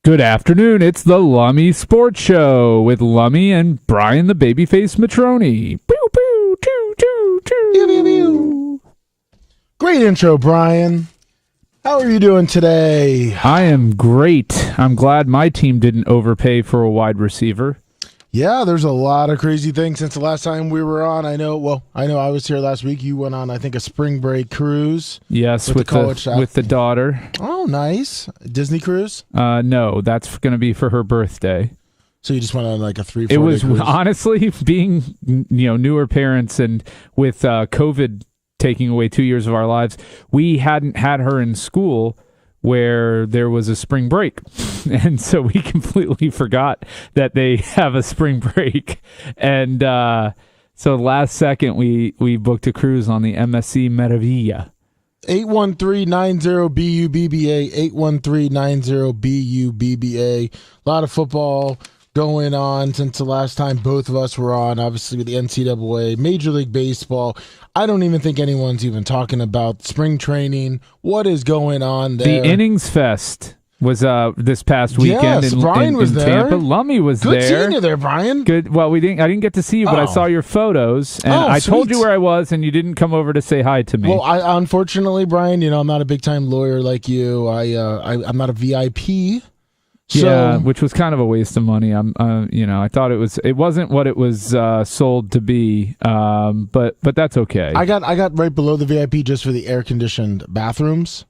Good afternoon. It's the Lummy Sports Show with Lummy and Brian the Babyface Matroni. Pew, pew, choo, choo, choo. Pew, pew, pew. Great intro, Brian. How are you doing today? I am great. I'm glad my team didn't overpay for a wide receiver. Yeah, there's a lot of crazy things since the last time we were on. I know I was here last week. You went on, I think, a spring break cruise. Yes, with the daughter. Oh, nice. Disney cruise? No, that's going to be for her birthday. So you just went on like a 3-4 It was day cruise? honestly being, newer parents and with COVID taking away 2 years of our lives, we hadn't had her in school where there was a spring break. And so we completely forgot that they have a spring break. And so last second, we booked a cruise on the MSC Meraviglia. 813-90-BUBBA, 813-90-BUBBA. A lot of football going on since the last time both of us were on, obviously with the NCAA, Major League Baseball. I don't even think anyone's even talking about spring training. What is going on there? The Innings Fest was this past weekend in Tampa. Lummy was there. Good seeing you there, Brian. Good. Well, I didn't get to see you, but I saw your photos, and I told you where I was, and you didn't come over to say hi to me. Well, unfortunately, Brian, I'm not a big time lawyer like you. I'm not a VIP. Yeah, which was kind of a waste of money. I thought it wasn't what it was sold to be, but that's okay. I got right below the VIP just for the air conditioned bathrooms.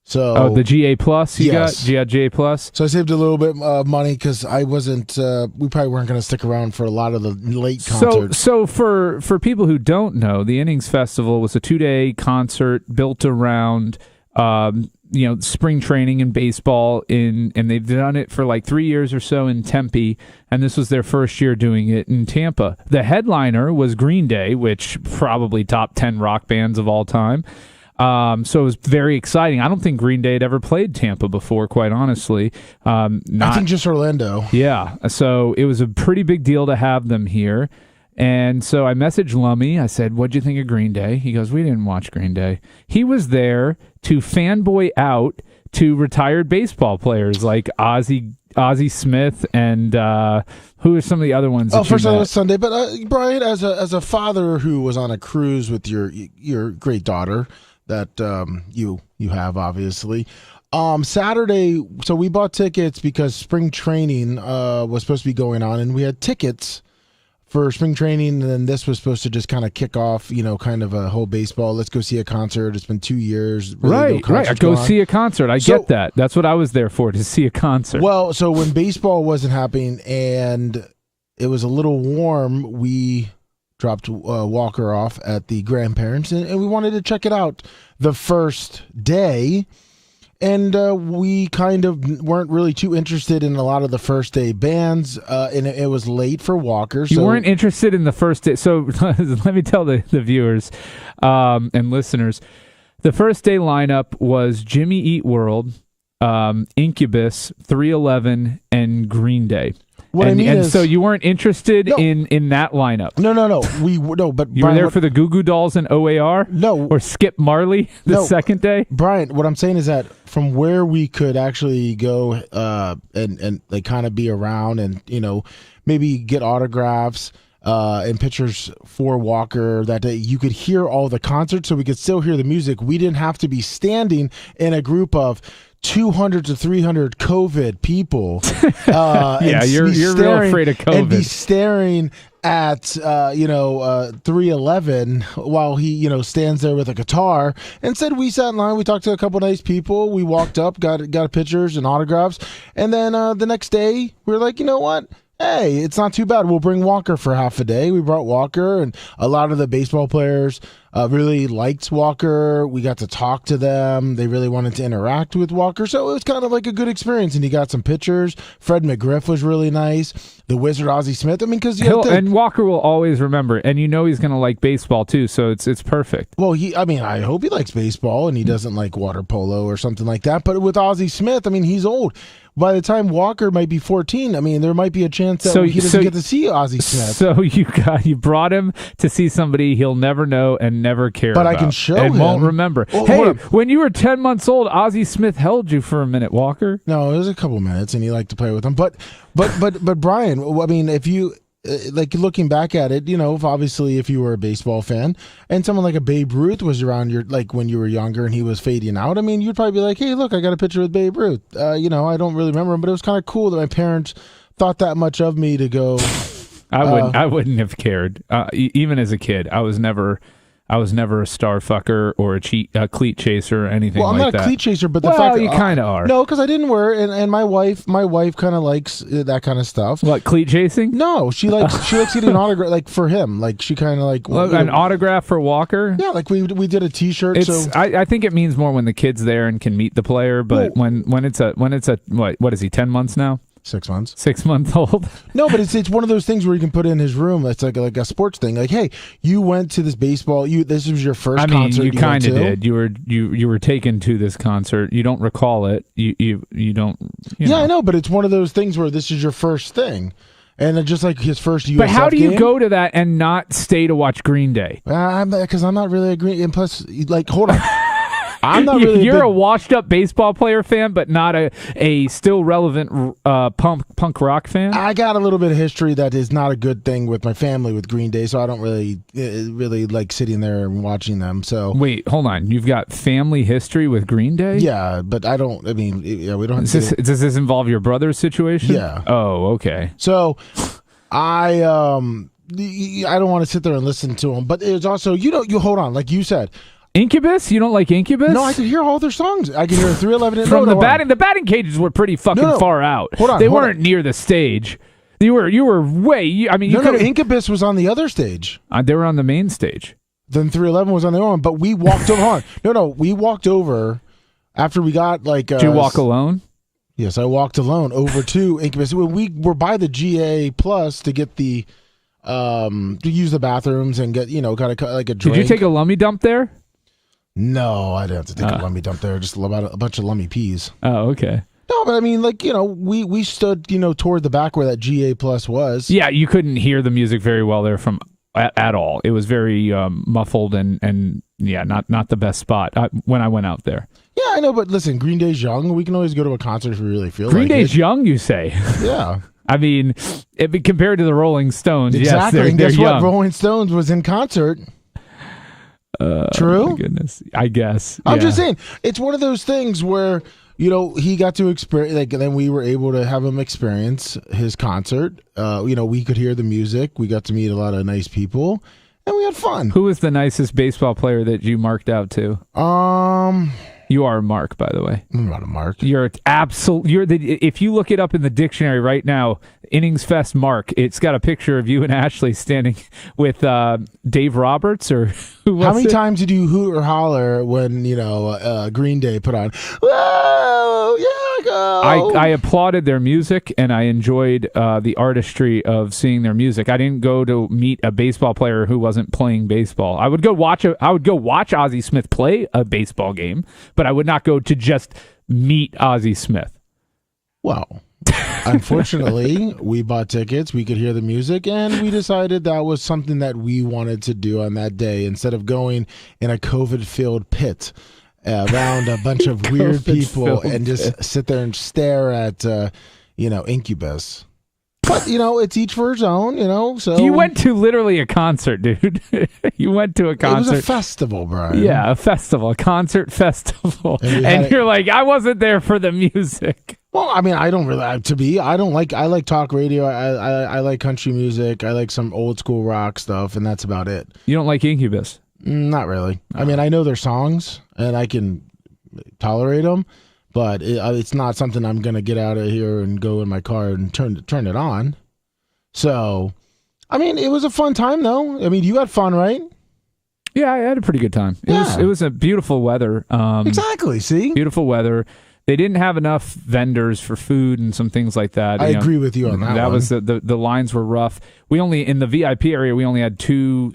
So the GA Plus yes. got GA Plus. So I saved a little bit of money because I wasn't. We probably weren't going to stick around for a lot of the late concerts. So for people who don't know, the Innings Festival was a 2-day concert built around spring training in baseball and they've done it for like 3 years or so in Tempe, and this was their first year doing it in Tampa. The headliner was Green Day, which probably top 10 rock bands of all time. So it was very exciting. I don't think Green Day had ever played Tampa before, quite honestly. I think just Orlando. Yeah. So it was a pretty big deal to have them here. And so I messaged Lummy. I said, "What'd you think of Green Day?" He goes, "We didn't watch Green Day." He was there to fanboy out to retired baseball players like Ozzie Smith and who are some of the other ones? First on Sunday. But Brian, as a father who was on a cruise with your great daughter that you have obviously. Saturday, so we bought tickets because spring training was supposed to be going on, and we had tickets for spring training, and then this was supposed to just kind of kick off, kind of a whole baseball. Let's go see a concert. It's been 2 years. Really right. Go see a concert. I get that. That's what I was there for, to see a concert. Well, so when baseball wasn't happening and it was a little warm, we dropped Walker off at the grandparents, and we wanted to check it out the first day. And we kind of weren't really too interested in a lot of the first day bands, and it was late for Walker. You weren't interested in the first day. So let me tell the viewers and listeners, the first day lineup was Jimmy Eat World, Incubus, 311, and Green Day. So you weren't interested in that lineup? No. But you were there for the Goo Goo Dolls and OAR? No. Or Skip Marley the second day? Brian, what I'm saying is that from where we could actually go and like kind of be around and maybe get autographs and pictures for Walker that day, you could hear all the concerts, so we could still hear the music. We didn't have to be standing in a group of 200 to 300 COVID people. You're real afraid of COVID. And be staring at 311 while he stands there with a guitar. Instead, we sat in line. We talked to a couple nice people. We walked up, got pictures and autographs, and then the next day we were like, you know what? Hey, it's not too bad. We'll bring Walker for half a day. We brought Walker, and a lot of the baseball players really liked Walker. We got to talk to them. They really wanted to interact with Walker, so it was kind of like a good experience. And he got some pictures. Fred McGriff was really nice. The Wizard Ozzie Smith. I mean, because and Walker will always remember, and he's going to like baseball too, so it's perfect. Well, I hope he likes baseball, and he doesn't like water polo or something like that. But with Ozzie Smith, he's old. By the time Walker might be 14, there might be a chance that he doesn't get to see Ozzie Smith. So you brought him to see somebody he'll never know and never care But about. I can show and him. won't remember. Well, hey, hold on. when you were 10 months old, Ozzie Smith held you for a minute, Walker. No, it was a couple minutes, and he liked to play with them. But Brian, I mean, if you like looking back at it, obviously, if you were a baseball fan and someone like a Babe Ruth was around like when you were younger and he was fading out, I mean, you'd probably be like, hey, look, I got a picture with Babe Ruth. I don't really remember him, but it was kind of cool that my parents thought that much of me to go. I wouldn't have cared. Even as a kid, I was never a star fucker or a cleat chaser or anything like that. Well, I'm not a cleat chaser, but the fact well, you kind of are. No, because I didn't wear it, and my wife kind of likes that kind of stuff. What, cleat chasing? No, she likes getting an autograph, like for him, like she kind of like an autograph for Walker. Yeah, like we did a T-shirt. So I think it means more when the kid's there and can meet the player, but when it's a what is he, 10 months now? 6 months. 6 months old. No, but it's one of those things where you can put in his room. It's like a sports thing. Like, hey, you went to this baseball. This was your first concert. You kind of did. You were taken to this concert. You don't recall it. You don't. Yeah, I know, but it's one of those things where this is your first thing, and just like his first USF. But how do you game, go to that and not stay to watch Green Day? Because I'm not really a Green. And plus, like, hold on. I'm not really. You're a washed-up baseball player fan, but not a still relevant punk rock fan. I got a little bit of history that is not a good thing with my family with Green Day, so I don't really like sitting there and watching them. So wait, hold on. You've got family history with Green Day? Yeah, but I don't. I mean, we don't. Does this involve your brother's situation? Yeah. Oh, okay. So I don't want to sit there and listen to them, but it's also you hold on, like you said. Incubus? You don't like Incubus? No, I could hear all their songs. I could hear 311. From the batting. The batting cages were pretty fucking far out. Hold on. They weren't near the stage. You were way. I mean, Incubus was on the other stage. They were on the main stage. Then 311 was on their own, but we walked over. We walked over after we got like. Did you walk alone? Yes, I walked alone over to Incubus. We were by the GA Plus to get the to use the bathrooms and get got like a drink. Did you take a lummy dump there? No, I didn't have to take a lummy dump there. Just about a bunch of lummy peas. Oh, okay. No, but I mean, like, we stood, toward the back where that GA Plus was. Yeah, you couldn't hear the music very well there from at all. It was very muffled and yeah, not the best spot when I went out there. Yeah, I know, but listen, Green Day's young. We can always go to a concert if we really feel Green like Day's it. young, you say? Yeah. I mean, compared to the Rolling Stones, exactly. yes, and they're guess young. what? Rolling Stones was in concert. True? Oh my goodness. I guess. I'm just saying, it's one of those things where, he got to experience, like, then we were able to have him experience his concert. We could hear the music. We got to meet a lot of nice people, and we had fun. Who was the nicest baseball player that you marked out to? You are a mark, by the way. I'm not a mark. You're if you look it up in the dictionary right now, Innings Fest mark, it's got a picture of you and Ashley standing with Dave Roberts or who was How many it? times did you hoot or holler when, Green Day put on, whoa, yeah, go. I applauded their music and I enjoyed the artistry of seeing their music. I didn't go to meet a baseball player who wasn't playing baseball. I would go watch Ozzie Smith play a baseball game, but I would not go to just meet Ozzie Smith. Well, unfortunately, we bought tickets. We could hear the music, and we decided that was something that we wanted to do on that day instead of going in a COVID-filled pit around a bunch of weird people and just sit there and stare at, Incubus. But, it's each for his own, so... You went to literally a concert, dude. You went to a concert. It was a festival, Brian. Yeah, a festival, a concert festival. And you're like, I wasn't there for the music. Well, I mean, I don't really, I like talk radio. I like country music. I like some old school rock stuff, and that's about it. You don't like Incubus? Not really. I mean, I know their songs, and I can tolerate them. But it's not something I'm going to get out of here and go in my car and turn it on. So, I mean, it was a fun time, though. I mean, you had fun, right? Yeah, I had a pretty good time. It was a beautiful weather. Exactly, see? Beautiful weather. They didn't have enough vendors for food and some things like that. I agree with you on that one. That was the lines were rough. In the VIP area, we only had 2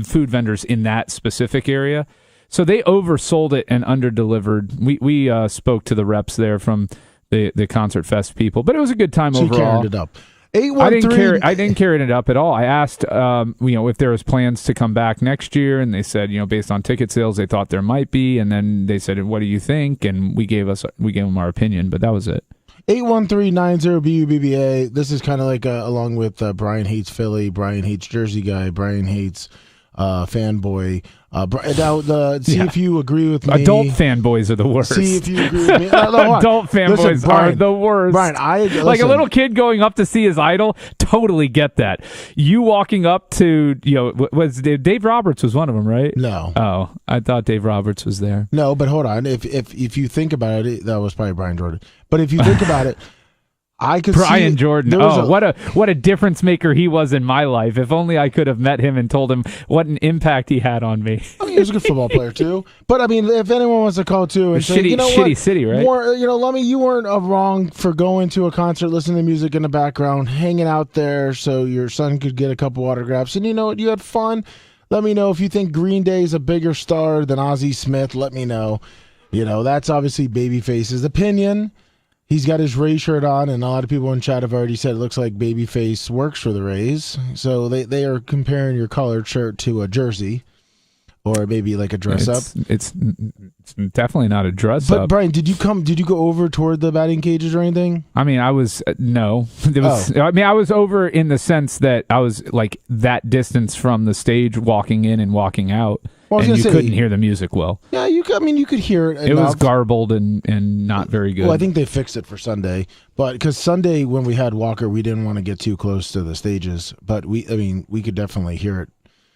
food vendors in that specific area. So they oversold it and underdelivered. We spoke to the reps there from the Concert Fest people, but it was a good time overall. She carried it up. 813. I didn't carry it up at all. I asked, if there was plans to come back next year, and they said, based on ticket sales, they thought there might be, and then they said, "What do you think?" And we gave them our opinion, but that was it. 813-90-BUBBA. This is kind of like along with Brian hates Philly, Brian hates Jersey guy, Brian hates fanboy. See if you agree with me. Adult fanboys are the worst. See if you agree with me. Adult fanboys are the worst. Brian, like a little kid going up to see his idol. Totally get that. You walking up to was Dave Roberts was one of them, right? No. Oh, I thought Dave Roberts was there. No, but hold on. If you think about it, that was probably Brian Jordan. But if you think about it. I could Brian see Jordan. What a difference maker he was in my life. If only I could have met him and told him what an impact he had on me. I mean, he was a good football player too. But I mean, if anyone wants to call too and say, shitty city, right? Lummy, you weren't wrong for going to a concert, listening to music in the background, hanging out there, so your son could get a couple autographs. And you know what? You had fun. Let me know if you think Green Day is a bigger star than Ozzie Smith. Let me know. That's obviously Babyface's opinion. He's got his Rays shirt on, and a lot of people in chat have already said it looks like Babyface works for the Rays. So they are comparing your colored shirt to a jersey or maybe like a dress-up. It's definitely not a dress-up. But, Brian, did you go over toward the batting cages or anything? I mean, I was no. I mean, I was over in the sense that I was like that distance from the stage walking in and walking out. And you couldn't hear the music well. Yeah, you could hear it enough. It was garbled and not very good. Well, I think they fixed it for Sunday. But because Sunday when we had Walker, we didn't want to get too close to the stages. But we could definitely hear it.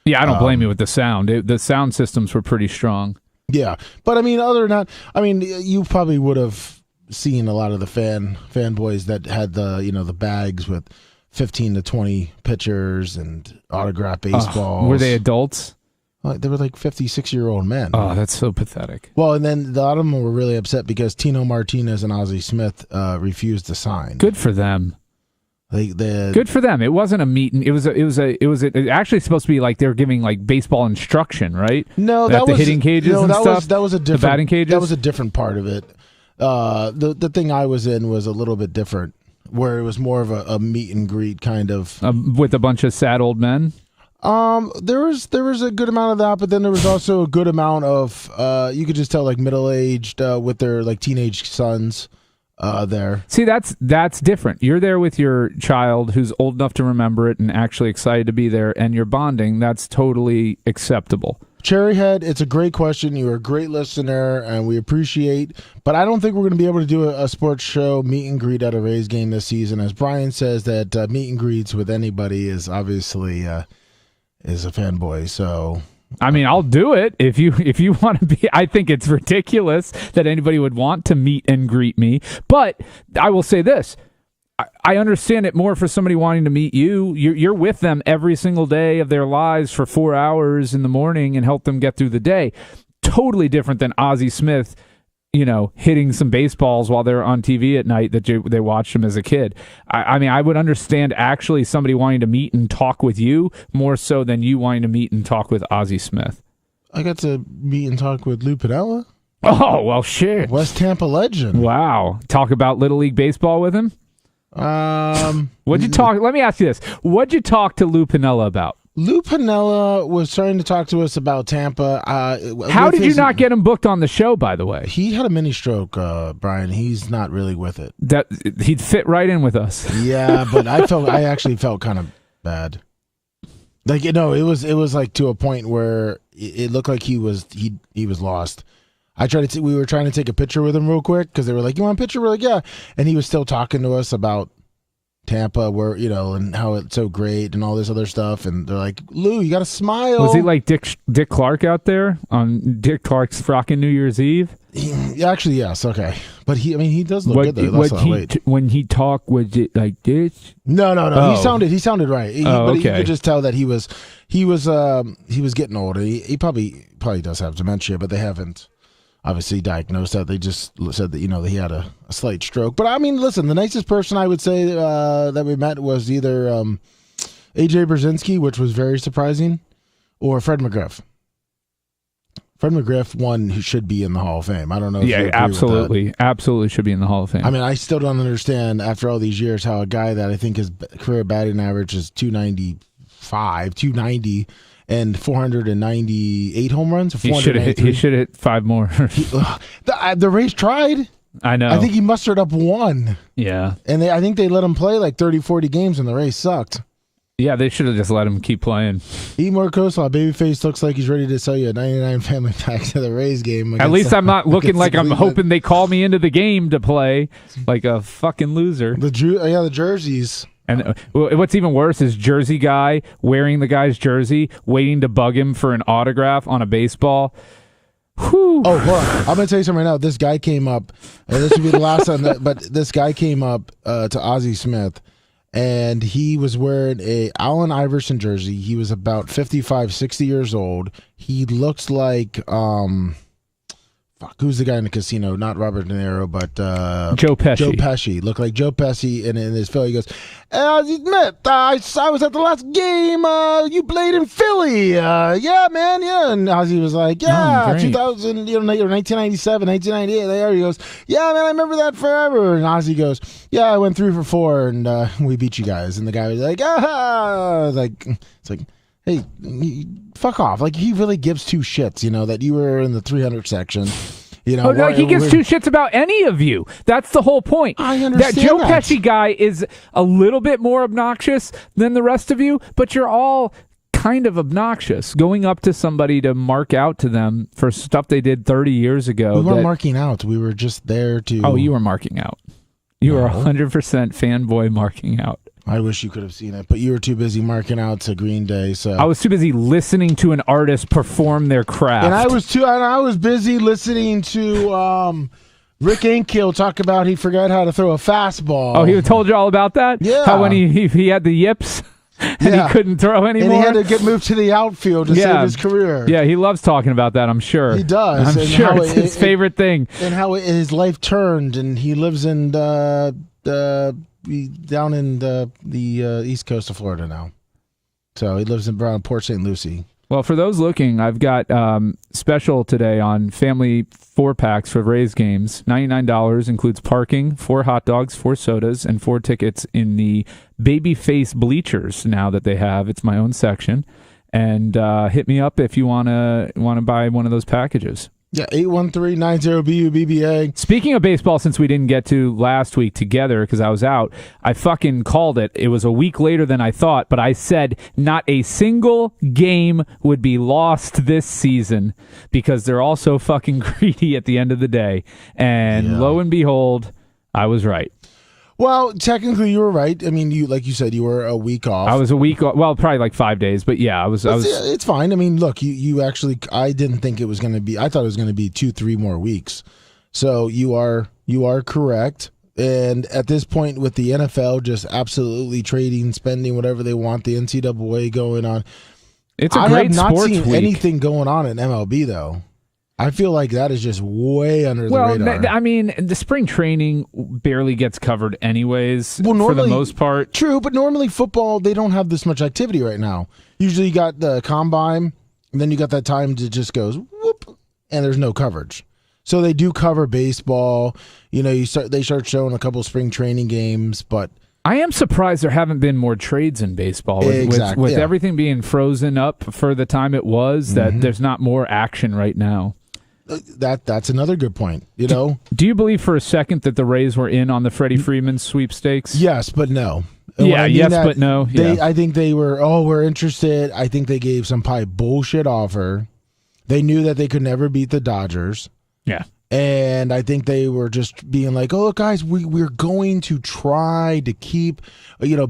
Yeah, I don't blame you with the sound. The sound systems were pretty strong. Yeah. But I mean, other than that, you probably would have seen a lot of the fanboys that had the bags with 15 to 20 pitchers and autographed baseballs. Were they adults? They were like 56-year-old men. Oh, that's so pathetic. Well, and then a lot of them were really upset because Tino Martinez and Ozzie Smith refused to sign. Good for them. Good for them. It wasn't a meeting. It was actually supposed to be like they were giving like baseball instruction, right? No, that the was hitting cages. No, that was a different. The batting cages. That was a different part of it. The thing I was in was a little bit different, where it was more of a meet and greet kind of with a bunch of sad old men. There was a good amount of that, but then there was also a good amount of you could just tell like middle-aged with their like teenage sons there. See, that's different. You're there with your child who's old enough to remember it and actually excited to be there, and you're bonding. That's totally acceptable. Cherryhead, it's a great question. You're a great listener, and we appreciate. But I don't think we're going to be able to do a sports show meet and greet at a Rays game this season. As Brian says, that meet and greets with anybody is obviously is a fanboy. So I mean, I'll do it if you want to be. I think it's ridiculous that anybody would want to meet and greet me. But I will say this. I understand it more for somebody wanting to meet you. You're with them every single day of their lives for 4 hours in the morning and help them get through the day. Totally different than Ozzie Smith, hitting some baseballs while they're on TV at night that they watched him as a kid. I mean, I would understand actually somebody wanting to meet and talk with you more so than you wanting to meet and talk with Ozzie Smith. I got to meet and talk with Lou Piniella. Oh, well, shit. West Tampa legend. Wow. Talk about Little League Baseball with him? What'd you talk? Let me ask you this. What'd you talk to Lou Piniella about? Lou Piniella was starting to talk to us about Tampa. How did you not get him booked on the show, by the way? He had a mini stroke, Brian. He's not really with it. That he'd fit right in with us. Yeah, but I actually felt kind of bad. Like, it was like to a point where it looked like he was lost. We were trying to take a picture with him real quick because they were like, "You want a picture?" We're like, "Yeah," and he was still talking to us about Tampa, where and how it's so great and all this other stuff. And they're like, "Lou, you got to smile." Was he like Dick Clark out there on Dick Clark's frockin' New Year's Eve? Actually, yes. Okay, but he does look good though. When he talked, was it like this? No. Oh. He sounded right. But okay. you could just tell that he was getting older. He probably does have dementia, but they haven't obviously diagnosed that. They just said that he had a slight stroke. But I mean, listen, the nicest person I would say that we met was either AJ Brzezinski, which was very surprising, or Fred McGriff. Fred McGriff, one who should be in the Hall of Fame. I don't know if you agree absolutely. Absolutely should be in the Hall of Fame. I mean, I still don't understand after all these years how a guy that I think his career batting average is 290, and 498 home runs. He should have hit 5 more. The Rays tried. I know. I think he mustered up 1. Yeah. And I think they let him play like 30, 40 games, and the Rays sucked. Yeah, they should have just let him keep playing. Eat more coleslaw. Babyface looks like he's ready to sell you a 99 family pack to the Rays game. At least I'm not looking like I'm hoping they call me into the game to play like a fucking loser. The jerseys. And what's even worse is Jersey guy wearing the guy's jersey, waiting to bug him for an autograph on a baseball. Whew. Oh, look, I'm going to tell you something right now. This guy came up, and this would be the last time, but this guy came up to Ozzie Smith, and he was wearing a Allen Iverson jersey. He was about 55, 60 years old. He looks like, who's the guy in the casino? Not Robert De Niro, but Joe Pesci. Joe Pesci. Looked like Joe Pesci in his Philly. He goes, Ozzie Smith, I was at the last game. You played in Philly. Yeah, man, yeah. And Ozzie was like, yeah, 2000, 1997, 1998. There he goes, yeah, man, I remember that forever. And Ozzie goes, yeah, I went 3 for 4, and we beat you guys. And the guy was like, it's like, hey, fuck off. Like, he really gives 2 shits, that you were in the 300 section. No, he gives 2 shits about any of you. That's the whole point. I understand that. Joe Pesci guy is a little bit more obnoxious than the rest of you, but you're all kind of obnoxious. Going up to somebody to mark out to them for stuff they did 30 years ago. We weren't marking out. We were just there to... Oh, you were marking out. You were 100% fanboy marking out. I wish you could have seen it, but you were too busy marking out to Green Day. So I was too busy listening to an artist perform their craft, and I was busy listening to Rick Ankiel talk about he forgot how to throw a fastball. Oh, he told you all about that? Yeah, how when he had the yips and he couldn't throw anymore, and he had to get moved to the outfield to save his career. Yeah, he loves talking about that. I'm sure he does. I'm sure it's his favorite thing, and how his life turned, and he lives in down in the east coast of Florida now. So he lives around Port St. Lucie. Well, for those looking, I've got special today on family 4-packs for Rays games. $99 includes parking, 4 hot dogs, 4 sodas, and 4 tickets in the Babyface bleachers now that they have. It's my own section. And hit me up if you want to buy one of those packages. Yeah, 813-90-BUBBA. Speaking of baseball, since we didn't get to last week together because I was out, I fucking called it. It was a week later than I thought, but I said not a single game would be lost this season because they're all so fucking greedy at the end of the day. And lo and behold, I was right. Well, technically, you were right. I mean, like you said, you were a week off. I was a week off. Well, probably like 5 days, but yeah, I was. It's fine. I mean, look, you actually. I didn't think it was going to be. I thought it was going to be 2-3 more weeks. So you are correct. And at this point, with the NFL just absolutely trading, spending whatever they want, the NCAA going on. It's a great sports week. I have not seen anything going on in MLB though. I feel like that is just way under the radar. I mean, the spring training barely gets covered anyways for the most part. True, but normally football, they don't have this much activity right now. Usually you got the combine, and then you got that time to just goes whoop, and there's no coverage. So they do cover baseball. They start showing a couple spring training games, but... I am surprised there haven't been more trades in baseball with everything being frozen up for the time it was, that there's not more action right now. That's another good point. Do you believe for a second that the Rays were in on the Freddie Freeman sweepstakes? Yes, but no. But no. I think they were. We're interested. I think they gave some probably bullshit offer. They knew that they could never beat the Dodgers. Yeah. And I think they were just being like, "Oh, guys, we're going to try to keep,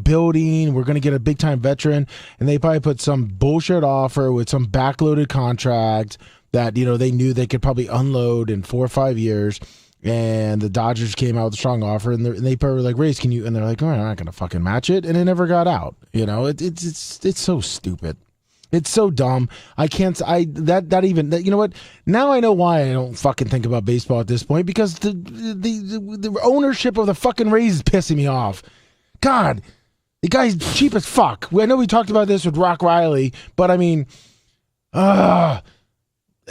building. We're going to get a big time veteran." And they probably put some bullshit offer with some backloaded contract that they knew they could probably unload in 4 or 5 years, and the Dodgers came out with a strong offer, and they probably were like, "Rays, can you?" And they're like, "Oh, I'm not going to fucking match it," and it never got out. It's so stupid, it's so dumb. I can't. You know what? Now I know why I don't fucking think about baseball at this point, because the ownership of the fucking Rays is pissing me off. God, the guy's cheap as fuck. I know we talked about this with Rock Riley, but I mean,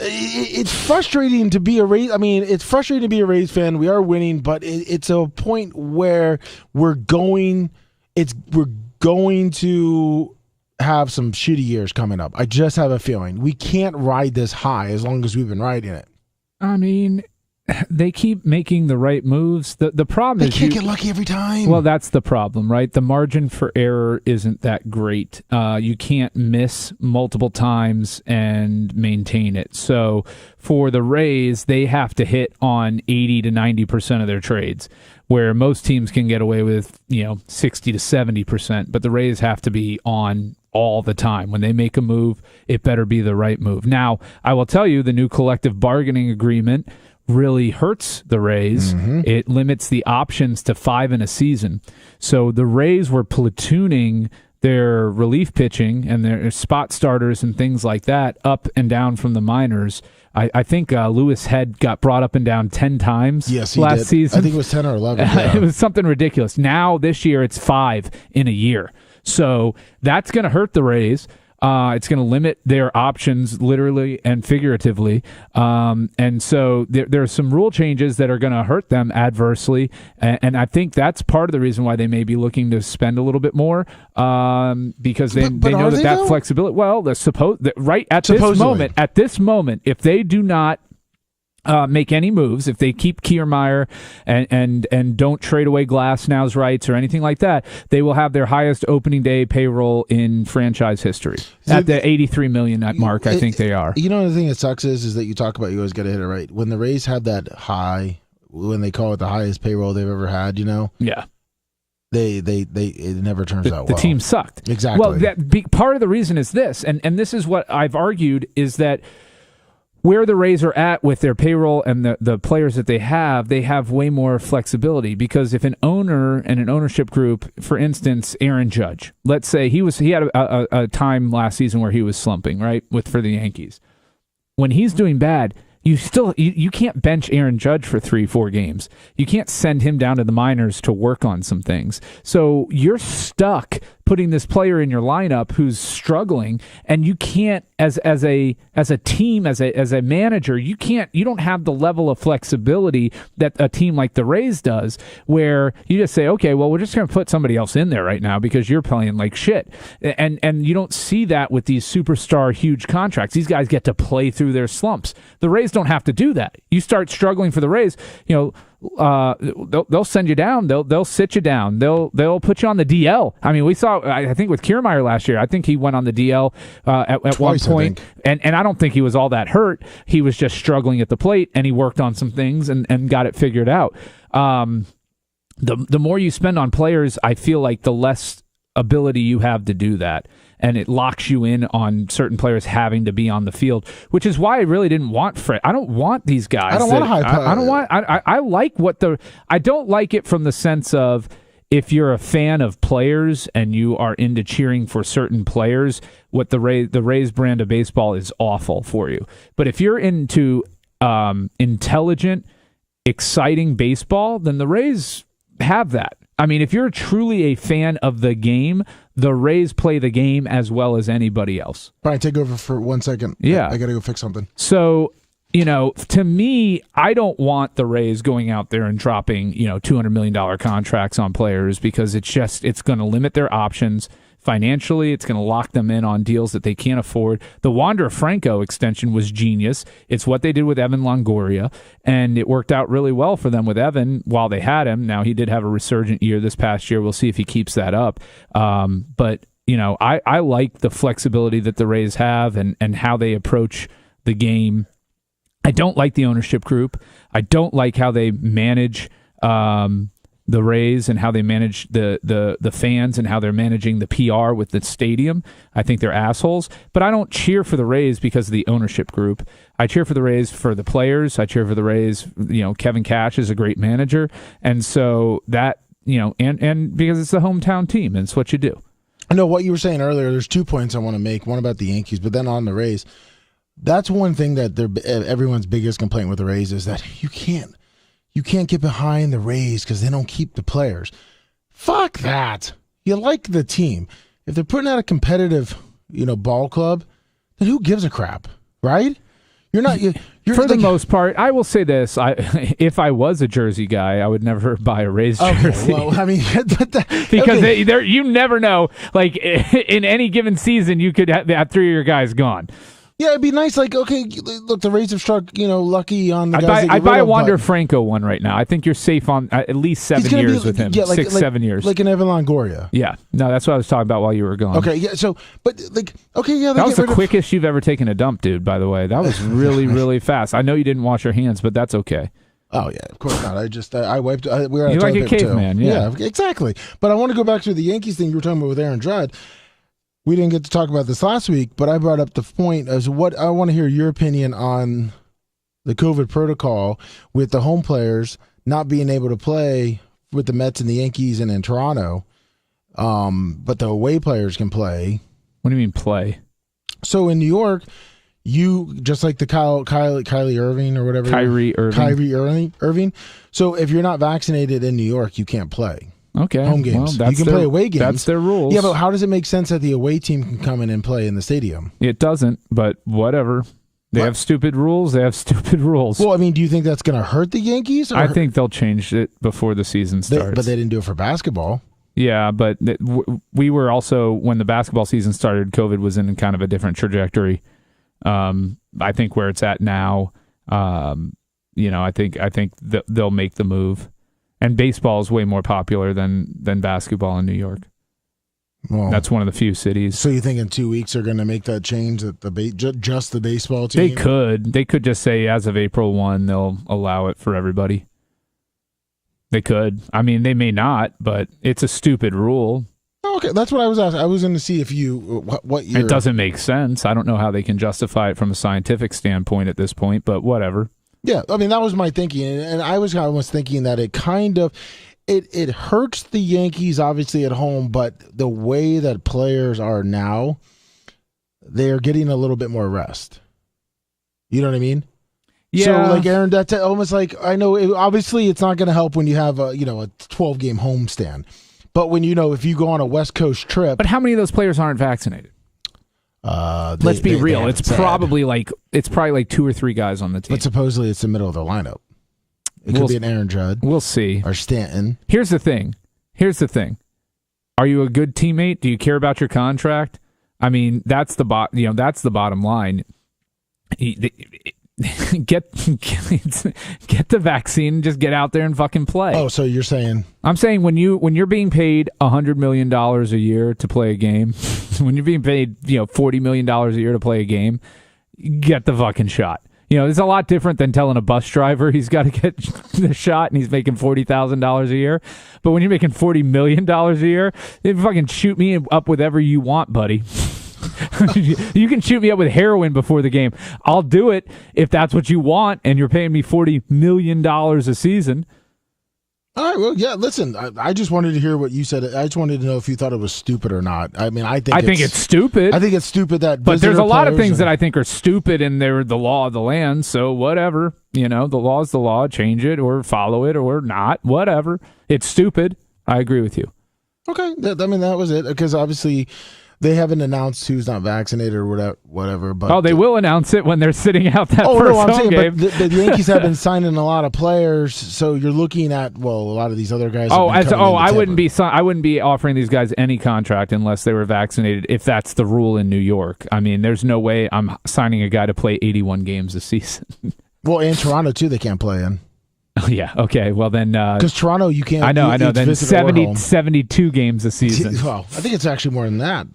It's frustrating to be a Rays. I mean, it's frustrating to be a Rays fan. We are winning, but it's a point where we're going to have some shitty years coming up. I just have a feeling we can't ride this high as long as we've been riding it. I mean, they keep making the right moves. The problem is they can't get lucky every time. Well, that's the problem, right? The margin for error isn't that great. You can't miss multiple times and maintain it. So for the Rays, they have to hit on 80 to 90% of their trades, where most teams can get away with 60 to 70%. But the Rays have to be on all the time. When they make a move, it better be the right move. Now, I will tell you, the new collective bargaining agreement really hurts the Rays. Mm-hmm. It limits the options to 5 in a season. So the Rays were platooning their relief pitching and their spot starters and things like that up and down from the minors. I think Lewis Head got brought up and down 10 times last season. I think it was 10 or 11. Yeah. It was something ridiculous. Now, this year, it's 5 in a year. So that's going to hurt the Rays. It's going to limit their options literally and figuratively. And so there are some rule changes that are going to hurt them adversely. And I think that's part of the reason why they may be looking to spend a little bit more because they know that flexibility. Well, right at this moment, if they do not make any moves, if they keep Kiermaier and don't trade away Glasnow's rights or anything like that, they will have their highest opening day payroll in franchise history at the $83 million mark. I think they are. You know, the thing that sucks is that you talk about, you always got to hit it right. When the Rays had that high, when they call it the highest payroll they've ever had, yeah. It never turns out well. The team sucked. Exactly. Well, part of the reason is this, and this is what I've argued, is that where the Rays are at with their payroll and the players that they have way more flexibility, because if an owner and an ownership group, for instance, Aaron Judge, let's say he had a time last season where he was slumping, right, for the Yankees. When he's doing bad, you can't bench Aaron Judge for 3-4 games. You can't send him down to the minors to work on some things. So you're stuck putting this player in your lineup who's struggling, and you can't, as a team, as a manager, you don't have the level of flexibility that a team like the Rays does, where you just say, okay, well, we're just going to put somebody else in there right now because you're playing like shit. And you don't see that with these superstar huge contracts. These guys get to play through their slumps. The Rays don't have to do that. You start struggling for the Rays, they'll send you down. They'll sit you down. They'll put you on the DL. I mean, we saw, I think with Kiermaier last year, I think he went on the DL at twice, one point, and I don't think he was all that hurt. He was just struggling at the plate, and he worked on some things and got it figured out. The more you spend on players, I feel like the less ability you have to do that. And it locks you in on certain players having to be on the field, which is why I really didn't want Fred. I don't want these guys. I don't want a high player. I don't want. I like I don't like it from the sense of, if you're a fan of players and you are into cheering for certain players, what the Rays brand of baseball is awful for you. But if you're into intelligent, exciting baseball, then the Rays have that. I mean, if you're truly a fan of the game, the Rays play the game as well as anybody else. Brian, take over for 1 second. Yeah. I got to go fix something. So, to me, I don't want the Rays going out there and dropping, $200 million contracts on players, because it's going to limit their options. Financially, it's going to lock them in on deals that they can't afford. The Wander Franco extension was genius. It's what they did with Evan Longoria, and it worked out really well for them with Evan while they had him. Now, he did have a resurgent year this past year. We'll see if he keeps that up. But I like the flexibility that the Rays have and how they approach the game. I don't like the ownership group. I don't like how they manage the Rays and how they manage the fans and how they're managing the PR with the stadium. I think they're assholes. But I don't cheer for the Rays because of the ownership group. I cheer for the Rays for the players. I cheer for the Rays. Kevin Cash is a great manager. And so that, and because it's the hometown team, and it's what you do. I know what you were saying earlier. There's 2 points I want to make. One about the Yankees, but then on the Rays. That's one thing that everyone's biggest complaint with the Rays is that you can't get behind the Rays because they don't keep the players. Fuck that. You like the team. If they're putting out a competitive, ball club, then who gives a crap, right? You're not. You're For the most part, I will say this: if I was a jersey guy, I would never buy a Rays jersey. Well, I mean, because you never know. Like in any given season, you could have 3 of your guys gone. Yeah, it'd be nice. Like, okay, look, the Rays have struck, lucky on the guys. I'd buy a Wander Franco one right now. I think you're safe on at least 7 years with him. Yeah, 7 years. Like an Evan Longoria. Yeah. No, that's what I was talking about while you were gone. Okay, yeah, so, but, like, okay, yeah. That was the quickest you've ever taken a dump, dude, by the way. That was really, really fast. I know you didn't wash your hands, but that's okay. Oh, yeah, of course not. I wiped. We were You're like a caveman, yeah, exactly. But I want to go back to the Yankees thing you were talking about with Aaron Judge. We didn't get to talk about this last week, but I brought up the point as what I want to hear your opinion on the COVID protocol with the home players not being able to play with the Mets and the Yankees and in Toronto, but the away players can play. What do you mean play? So in New York, you just like the Kyrie Irving or whatever. Kyrie Irving. So if you're not vaccinated in New York, you can't play. Okay. Home games. Well, you can play away games. That's their rules. Yeah, but how does it make sense that the away team can come in and play in the stadium? It doesn't, but whatever. They have stupid rules. They have stupid rules. Well, I mean, do you think that's going to hurt the Yankees? I think they'll change it before the season starts. But they didn't do it for basketball. Yeah, but we were also, when the basketball season started, COVID was in kind of a different trajectory. I think where it's at now, I think they'll make the move. And baseball is way more popular than basketball in New York. Well, that's one of the few cities. So you think in 2 weeks they're going to make that change that just the baseball team? They could just say as of April 1 they'll allow it for everybody. They could. I mean, they may not, but it's a stupid rule. Okay, that's what I was asking. I was going to see if what year. It doesn't make sense. I don't know how they can justify it from a scientific standpoint at this point, but whatever. Yeah, I mean, that was my thinking, and I was almost thinking that it kind of it hurts the Yankees obviously at home, but the way that players are now, they're getting a little bit more rest. You know what I mean? Yeah. So like Aaron, that's almost like, I know obviously it's not going to help when you have a 12-game homestand, but when if you go on a West Coast trip. But how many of those players aren't vaccinated? Let's be real. It's probably like 2 or 3 guys on the team. But supposedly it's the middle of the lineup. It could be an Aaron Judge. We'll see. Or Stanton. Here's the thing. Are you a good teammate? Do you care about your contract? I mean, that's the bottom line. Get the vaccine and just get out there and fucking play. Oh, so you're saying? I'm saying when you're being paid $100 million a year to play a game, when you're being paid $40 million a year to play a game, get the fucking shot. It's a lot different than telling a bus driver he's got to get the shot and he's making $40,000 a year. But when you're making $40 million a year, you fucking shoot me up with whatever you want, buddy. You can shoot me up with heroin before the game. I'll do it if that's what you want, and you're paying me $40 million a season. All right, well, yeah, listen, I just wanted to hear what you said. I just wanted to know if you thought it was stupid or not. I mean, I think it's stupid. I think it's stupid that But there's a lot of things that I think are stupid, and they're the law of the land, so whatever. The law is the law. Change it or follow it or not. Whatever. It's stupid. I agree with you. Okay. That was it, because obviously they haven't announced who's not vaccinated or whatever. But they will announce it when they're sitting out that first home game. But the Yankees have been signing a lot of players, so you're looking at a lot of these other guys. I wouldn't be offering these guys any contract unless they were vaccinated. If that's the rule in New York, I mean, there's no way I'm signing a guy to play 81 games a season. Well, and Toronto too, they can't play in. Oh, yeah. Okay. Well, then. Because Toronto, you can't. I know. Then 72 games a season. Well, I think it's actually more than that.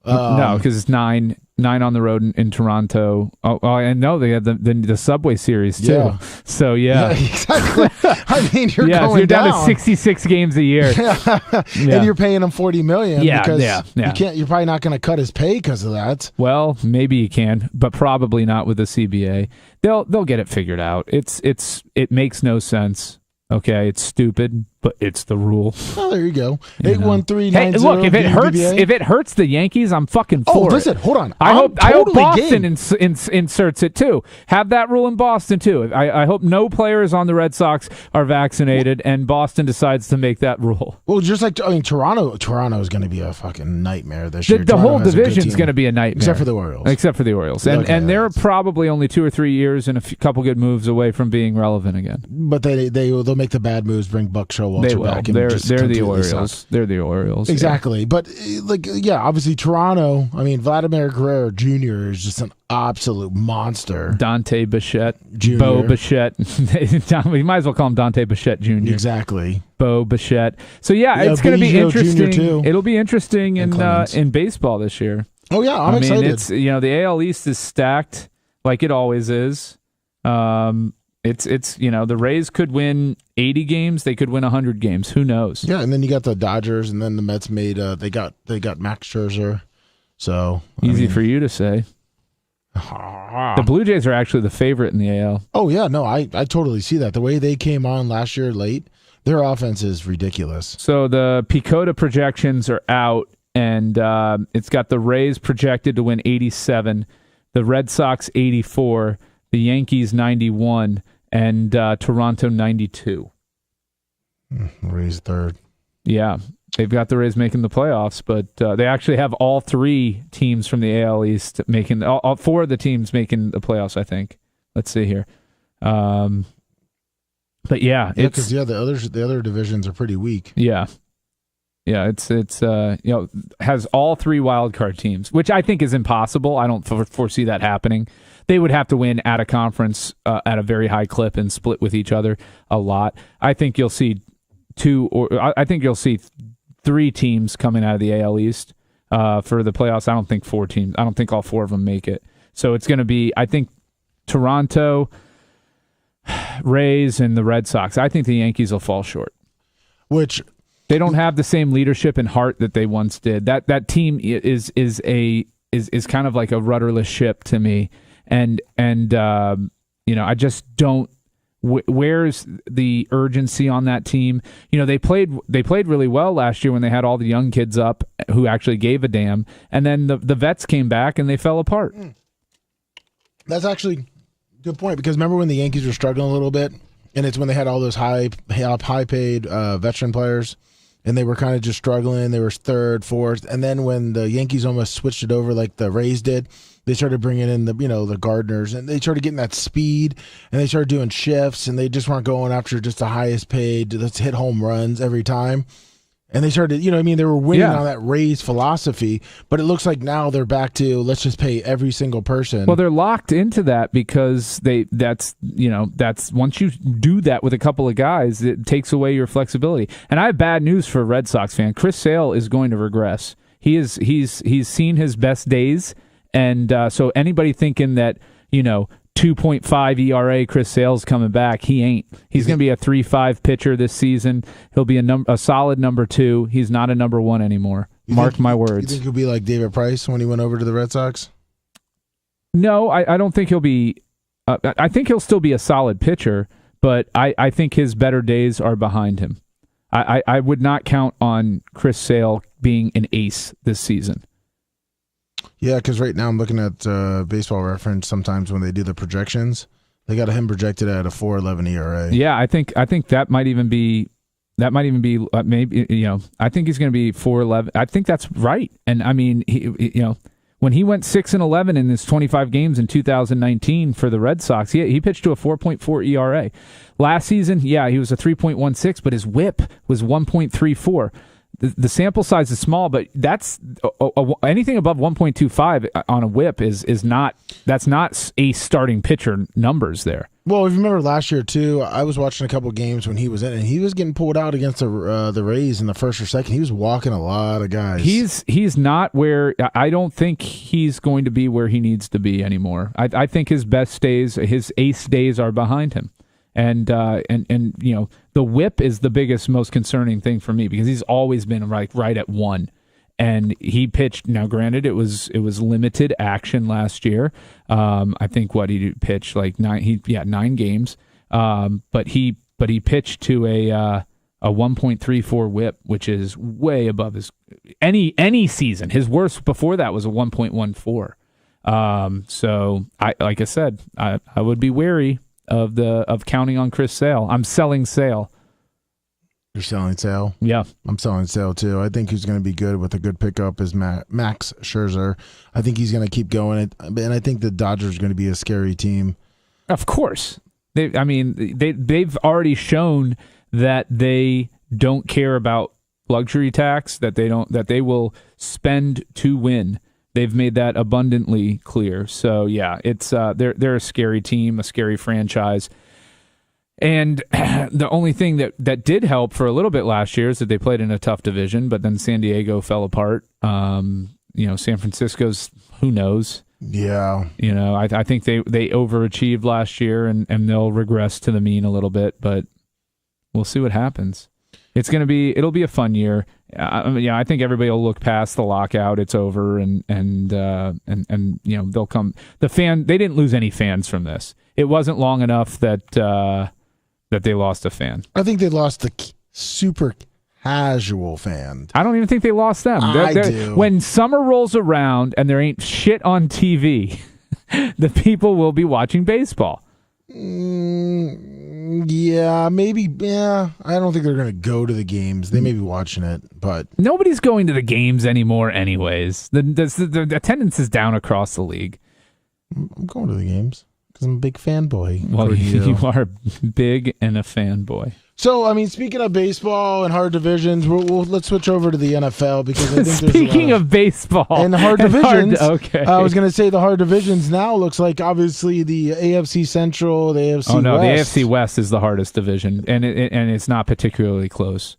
No, because it's nine on the road in Toronto. Oh, I know they had the Subway Series too. Yeah. So yeah exactly. I mean, you're you're down to 66 games a year, and you're paying him $40 million. Because you're probably not going to cut his pay because of that. Well, maybe you can, but probably not with the CBA. They'll get it figured out. It makes no sense. Okay, it's stupid, but it's the rule. Oh, there you go. You know. 813-90. Hey, look, if it hurts the Yankees, I'm fucking for it. Listen, hold on. I hope Boston inserts it too. Have that rule in Boston too. I hope no players on the Red Sox are vaccinated, and Boston decides to make that rule. Well, just like Toronto is going to be a fucking nightmare this year. The whole division's going to be a nightmare, except for the Orioles. And they're probably only 2 or 3 years and a couple good moves away from being relevant again. But they'll make the bad moves, bring Buck Showalter back. They're the Orioles. Suck. They're the Orioles. Exactly. Yeah. But, obviously Toronto, Vladimir Guerrero Jr. is just an absolute monster. Dante Bichette. Jr. Bo Bichette. We might as well call him Dante Bichette Jr. Exactly. Bo Bichette. So, it's going to be interesting. It'll be interesting in baseball this year. Oh, yeah. I'm excited. It's, the AL East is stacked like it always is. It's the Rays could win 80 games, they could win 100 games. Who knows? Yeah, and then you got the Dodgers, and then the Mets made they got Max Scherzer. So easy for you to say. The Blue Jays are actually the favorite in the AL. Oh yeah, no, I totally see that. The way they came on last year late, their offense is ridiculous. So the PECOTA projections are out, and it's got the Rays projected to win 87, the Red Sox 84, the Yankees 91. And Toronto 92. Rays third. Yeah, they've got the Rays making the playoffs, but they actually have all 3 teams from the AL East making all 4 of the teams making the playoffs. I think. Let's see here. But because the other divisions are pretty weak. Yeah. Yeah, it's has all 3 wild card teams, which I think is impossible. I don't foresee that happening. They would have to win at a conference at a very high clip and split with each other a lot. I think you'll see 3 teams coming out of the AL East for the playoffs. I don't think 4 teams. I don't think all 4 of them make it. So it's going to be, I think, Toronto, Rays, and the Red Sox. I think the Yankees will fall short. Which they don't have the same leadership and heart that they once did. That team is kind of like a rudderless ship to me. And I just don't. Where's the urgency on that team? They played really well last year when they had all the young kids up who actually gave a damn, and then the vets came back and they fell apart. That's actually a good point, because remember when the Yankees were struggling a little bit, and it's when they had all those high paid veteran players, and they were kind of just struggling. They were third, fourth, and then when the Yankees almost switched it over like the Rays did, they started bringing in the Gardners, and they started getting that speed, and they started doing shifts, and they just weren't going after just the highest paid, let's hit home runs every time. And they started, they were winning on that Rays philosophy, but it looks like now they're back to let's just pay every single person. Well, they're locked into that because that's once you do that with a couple of guys, it takes away your flexibility. And I have bad news for a Red Sox fan. Chris Sale is going to regress. He's seen his best days. And so anybody thinking that, 2.5 ERA Chris Sale's coming back, he ain't. He's going to be a 3.5 pitcher this season. He'll be a solid number 2. He's not a number 1 anymore. Mark my words. You think he'll be like David Price when he went over to the Red Sox? No, I don't think he'll be. I think he'll still be a solid pitcher, but I think his better days are behind him. I would not count on Chris Sale being an ace this season. Yeah, because right now I'm looking at Baseball Reference. Sometimes when they do the projections, they got him projected at a 4.11 ERA. Yeah, I think that might even be maybe. I think he's going to be 4.11. I think that's right. And I mean, when he went 6-11 in his 25 games in 2019 for the Red Sox, he pitched to a 4.4 ERA. Last season, he was a 3.16, but his WHIP was 1.34. The sample size is small, but that's anything above 1.25 on a WHIP is not a starting pitcher numbers there. Well, if you remember last year too, I was watching a couple games when he was in, and he was getting pulled out against the Rays in the first or second. He was walking a lot of guys. He's not where I don't think he's going to be where he needs to be anymore. I think his best days, his ace days, are behind him. And the WHIP is the biggest, most concerning thing for me because he's always been right at 1. And he pitched. Now, granted, it was limited action last year. I think he pitched like 9 games. But he pitched to a a 1.34 whip, which is way above his any season. His worst before that was a 1.14. So like I said, I would be wary of counting on Chris Sale. I'm selling Sale. You're selling Sale? Yeah. I'm selling Sale too. I think who's going to be good with a good pickup is Max Scherzer. I think he's going to keep going, and I think the Dodgers are going to be a scary team. Of course. They've already shown that they don't care about luxury tax, that they will spend to win. They've made that abundantly clear. So yeah, it's they're a scary team, a scary franchise. And the only thing that did help for a little bit last year is that they played in a tough division, but then San Diego fell apart. San Francisco's, who knows? Yeah. I think they overachieved last year and they'll regress to the mean a little bit, but we'll see what happens. It'll be a fun year. I think everybody will look past the lockout. It's over and they'll come. They didn't lose any fans from this. It wasn't long enough that they lost a fan. I think they lost the super casual fan. I don't even think they lost them. I do. When summer rolls around and there ain't shit on TV, the people will be watching baseball. Yeah, maybe. Yeah, I don't think they're going to go to the games. They may be watching it, but nobody's going to the games anymore anyways. The attendance is down across the league. I'm going to the games because I'm a big fanboy. Well, you are big and a fanboy. So, speaking of baseball and hard divisions, let's switch over to the NFL because I think speaking of baseball and hard divisions. Okay, I was going to say the hard divisions now looks like obviously the AFC Central, the AFC West. Oh no, the AFC West is the hardest division, and it's not particularly close.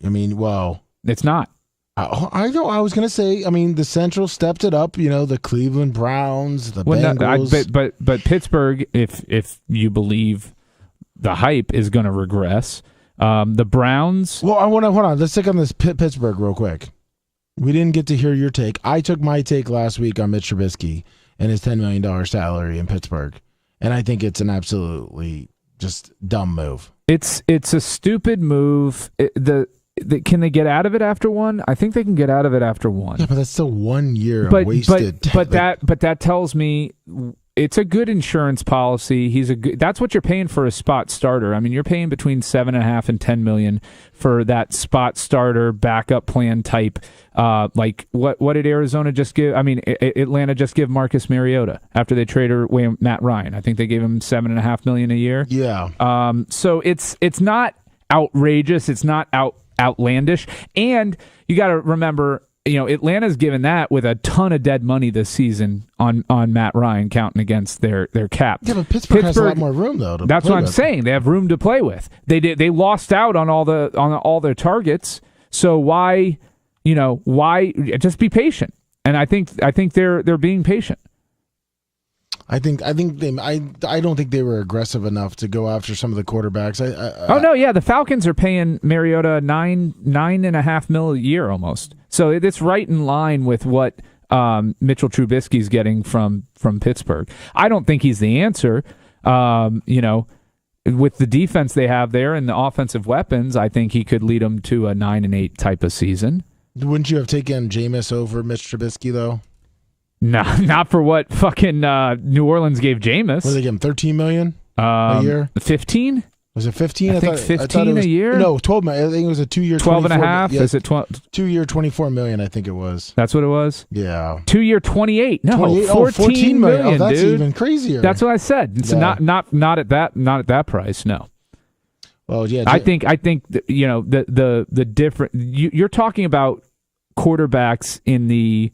Well, it's not. I know. I was going to say. The Central stepped it up. The Cleveland Browns, the Bengals. But Pittsburgh, if you believe the hype, is going to regress. The Browns. Well, hold on. Let's stick on this Pittsburgh real quick. We didn't get to hear your take. I took my take last week on Mitch Trubisky and his $10 million salary in Pittsburgh, and I think it's an absolutely just dumb move. It's a stupid move. Can they get out of it after one? I think they can get out of it after one. Yeah, but that's still 1 year wasted. But that tells me it's a good insurance policy. That's what you're paying for a spot starter. You're paying between $7.5 and $10 million for that spot starter backup plan type. Like what did Arizona just give? Atlanta just give Marcus Mariota after they traded away Matt Ryan. I think they gave him $7.5 million a year. Yeah. So it's not outrageous. It's not outlandish, and you got to remember, Atlanta's given that with a ton of dead money this season on Matt Ryan, counting against their cap. Yeah, but Pittsburgh has a lot more room though. That's what I'm saying. They have room to play with. They lost out on all their targets. So why just be patient? And I think they're being patient. I don't think they were aggressive enough to go after some of the quarterbacks. The Falcons are paying Mariota $9.5 million a year almost. So it's right in line with what Mitchell Trubisky's getting from Pittsburgh. I don't think he's the answer. With the defense they have there and the offensive weapons, I think he could lead them to a 9-8 type of season. Wouldn't you have taken Jameis over Mitch Trubisky though? No, not for what fucking New Orleans gave Jameis. What did they give him? $13 million a year? 15? Was it 15? I think 15 a year. No, 12 million. I think it was a 2-year. 12.5. Yeah, is it 12? 2-year, $24 million. I think it was. That's what it was. Yeah. 2-year, 28. No, 28, 14 million. Oh, that's dude. even crazier. That's what I said. It's not at that price. No. Well, yeah. I think the different. You're talking about quarterbacks in the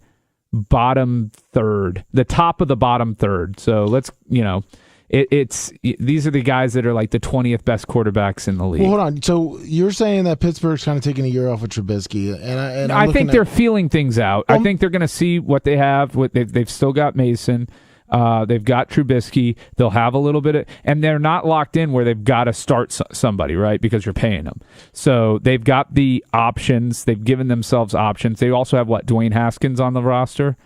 bottom third, the top of the bottom third. So let's, these are the guys that are like the 20th best quarterbacks in the league. Well, hold on. So you're saying that Pittsburgh's kind of taking a year off of Trubisky, and I think they're feeling things out. I think they're going to see what they have. They've still got Mason. They've got Trubisky. They'll have a little bit of, and they're not locked in where they've got to start somebody, right? Because you're paying them. So they've got the options. They've given themselves options. They also have Dwayne Haskins on the roster.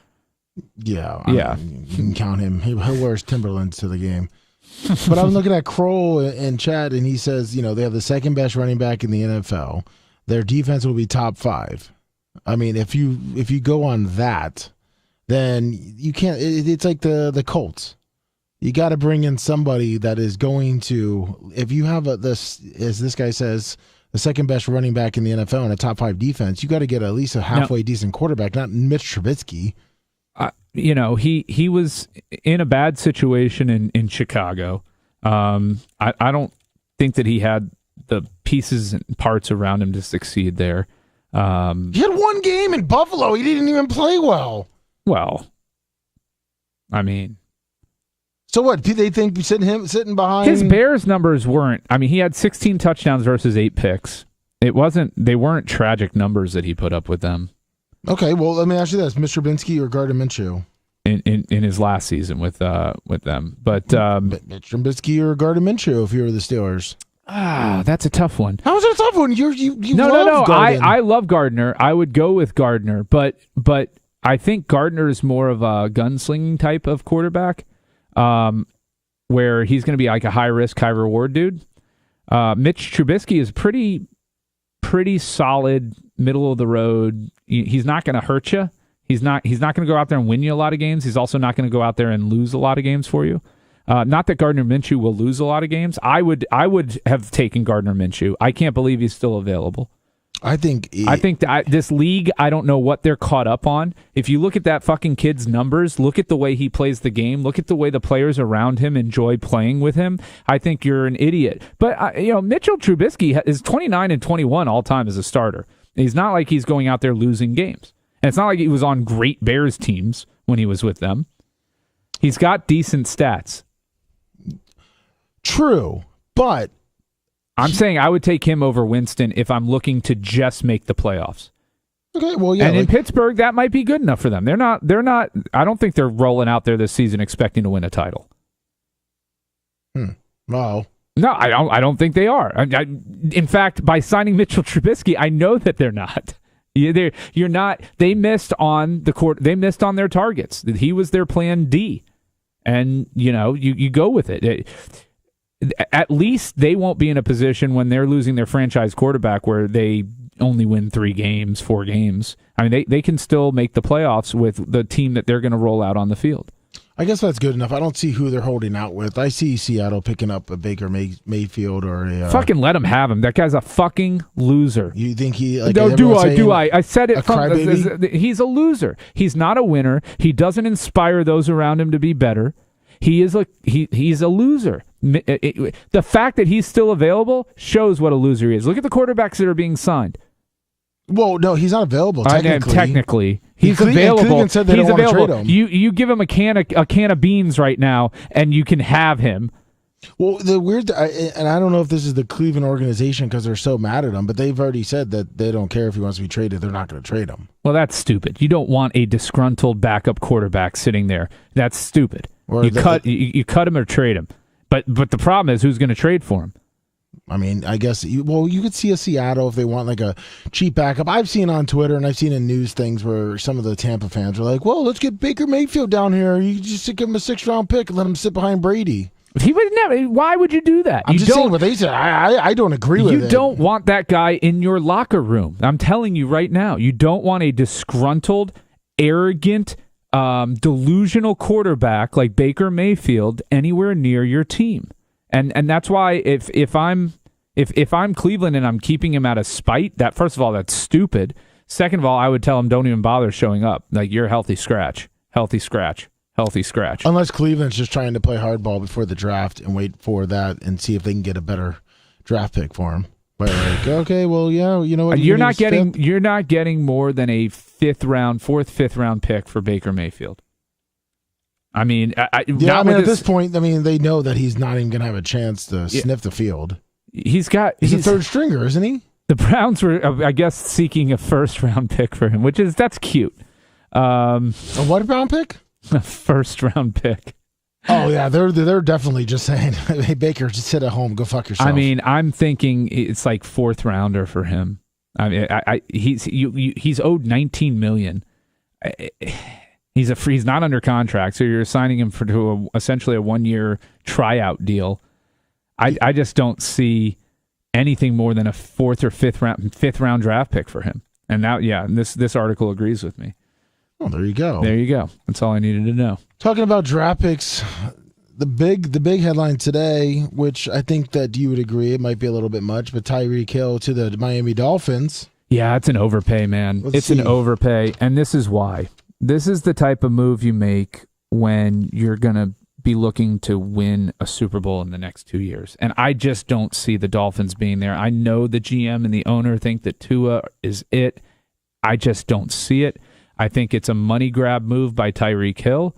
Yeah. You can count him. He'll wear his Timberlands to the game. But I'm looking at Kroll in chat, and he says, they have the second best running back in the NFL. Their defense will be top 5. I mean, if you go on that, then you can't. It's like the Colts. You got to bring in somebody that is going to. If you have as this guy says, the second best running back in the NFL and a top 5 defense, you got to get at least a halfway decent quarterback, not Mitch Trubisky. He was in a bad situation in Chicago. I don't think that he had the pieces and parts around him to succeed there. He had one game in Buffalo. He didn't even play well. Well, I mean, so what? Do they think sitting behind his Bears numbers weren't? I mean, he had 16 touchdowns versus 8 picks. They weren't tragic numbers that he put up with them. Okay, well, let me ask you this: Mr. Trubisky or Gardner Minshew? In his last season with them, but Mitch Trubisky or Gardner Minshew if you were the Steelers. That's a tough one. How is it a tough one? You no. Gardner. I love Gardner. I would go with Gardner, but I think Gardner is more of a gunslinging type of quarterback, where he's going to be like a high risk, high reward dude. Mitch Trubisky is pretty solid, middle of the road. He's not going to hurt you. He's not going to go out there and win you a lot of games. He's also not going to go out there and lose a lot of games for you. Not that Gardner Minshew will lose a lot of games. I would have taken Gardner Minshew. I can't believe he's still available. I think this league, I don't know what they're caught up on. If you look at that fucking kid's numbers, look at the way he plays the game, look at the way the players around him enjoy playing with him, I think you're an idiot. But Mitchell Trubisky is 29 and 21 all time as a starter. He's not like he's going out there losing games. And it's not like he was on great Bears teams when he was with them. He's got decent stats. True, but I'm saying I would take him over Winston if I'm looking to just make the playoffs. Okay, well, yeah. And in Pittsburgh, that might be good enough for them. They're not. I don't think they're rolling out there this season expecting to win a title. Wow. No, I don't think they are. In fact, by signing Mitchell Trubisky, I know that they're not. You're not. They missed on the court. They missed on their targets. He was their plan D, and you go with it. At least they won't be in a position when they're losing their franchise quarterback where they only win 3 games, 4 games. I mean, they can still make the playoffs with the team that they're going to roll out on the field. I guess that's good enough. I don't see who they're holding out with. I see Seattle picking up a Baker Mayfield or a... fucking let him have him. That guy's a fucking loser. You think he... No, do I? I said it from... He's a loser. He's not a winner. He doesn't inspire those around him to be better. He's a loser. The fact that he's still available shows what a loser he is. Look at the quarterbacks that are being signed. Well, no, he's not available. Technically, he's available. Cleveland said they don't want to trade him. You give him a can of beans right now, and you can have him. Well, the weird, and I don't know if this is the Cleveland organization because they're so mad at him, but they've already said that they don't care if he wants to be traded. They're not going to trade him. Well, that's stupid. You don't want a disgruntled backup quarterback sitting there. That's stupid. You cut him or trade him. But the problem is who's going to trade for him. I mean, I guess, you could see a Seattle if they want like a cheap backup. I've seen on Twitter and I've seen in news things where some of the Tampa fans are like, well, let's get Baker Mayfield down here. You just give him a 6th-round pick and let him sit behind Brady. He would never. Why would you do that? I'm just saying what they said. I don't agree with it. You don't want that guy in your locker room. I'm telling you right now. You don't want a disgruntled, arrogant, delusional quarterback like Baker Mayfield anywhere near your team. And that's why if I'm Cleveland and I'm keeping him out of spite, that first of all, that's stupid. Second of all, I would tell him don't even bother showing up. Like, you're a healthy scratch. Unless Cleveland's just trying to play hardball before the draft and wait for that and see if they can get a better draft pick for him. But like, okay, well, yeah, you know what? You're not getting more than a 4th, 5th round pick for Baker Mayfield. I mean, at this point, they know that he's not even going to have a chance to sniff the field. He's a 3rd stringer, isn't he? The Browns were, I guess, seeking a 1st-round pick for him, that's cute. A what round pick? A 1st-round pick. Oh yeah, they're definitely just saying, "Hey Baker, just sit at home, go fuck yourself." I mean, I'm thinking it's like 4th rounder for him. I mean, he's owed $19 million. He's not under contract, so you're assigning him to essentially a 1-year tryout deal. I just don't see anything more than a fifth round draft pick for him. And now, this article agrees with me. Oh, there you go. There you go. That's all I needed to know. Talking about draft picks, the big headline today, which I think that you would agree it might be a little bit much, but Tyreke Hill to the Miami Dolphins. Yeah, it's an overpay, man. It's an overpay, and this is why. This is the type of move you make when you're going to be looking to win a Super Bowl in the next 2 years. And I just don't see the Dolphins being there. I know the GM and the owner think that Tua is it. I just don't see it. I think it's a money grab move by Tyreke Hill,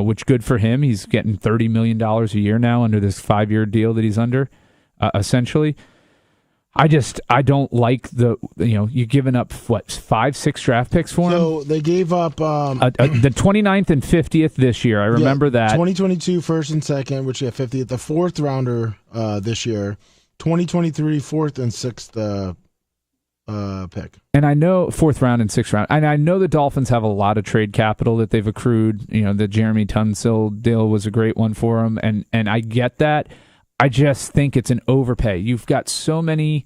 which good for him. He's getting $30 million a year now under this 5-year deal that he's under, essentially. I don't like you're giving up, 5-6 draft picks for him? So they gave up the 29th and 50th this year. I remember that. 2022 first and second, which you have 50th, the 4th rounder this year. 2023 4th and 6th pick. And I know 4th round and 6th round. And I know the Dolphins have a lot of trade capital that they've accrued. The Jeremy Tunsil deal was a great one for them, and I get that. I just think it's an overpay. You've got so many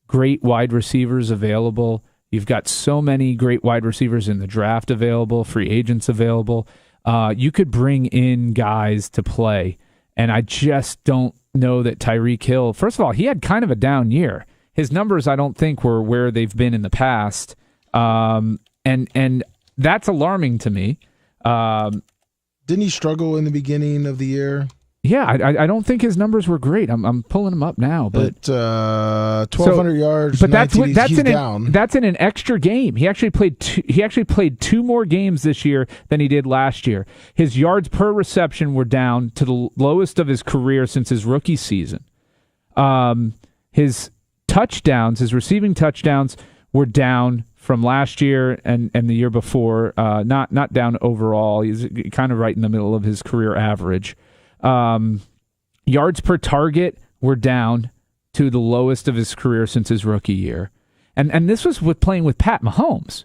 great wide receivers available. You've got so many great wide receivers in the draft available, free agents available. You could bring in guys to play, and I just don't know that Tyreke Hill, first of all, he had kind of a down year. His numbers, I don't think, were where they've been in the past, and that's alarming to me. Didn't he struggle in the beginning of the year? Yeah, I don't think his numbers were great. I'm pulling them up now, but 1,200 yards. But that's down. That's in an extra game. He actually played two more games this year than he did last year. His yards per reception were down to the lowest of his career since his rookie season. His receiving touchdowns were down from last year and the year before. Not down overall. He's kind of right in the middle of his career average. Yards per target were down to the lowest of his career since his rookie year, and this was with playing with Pat Mahomes,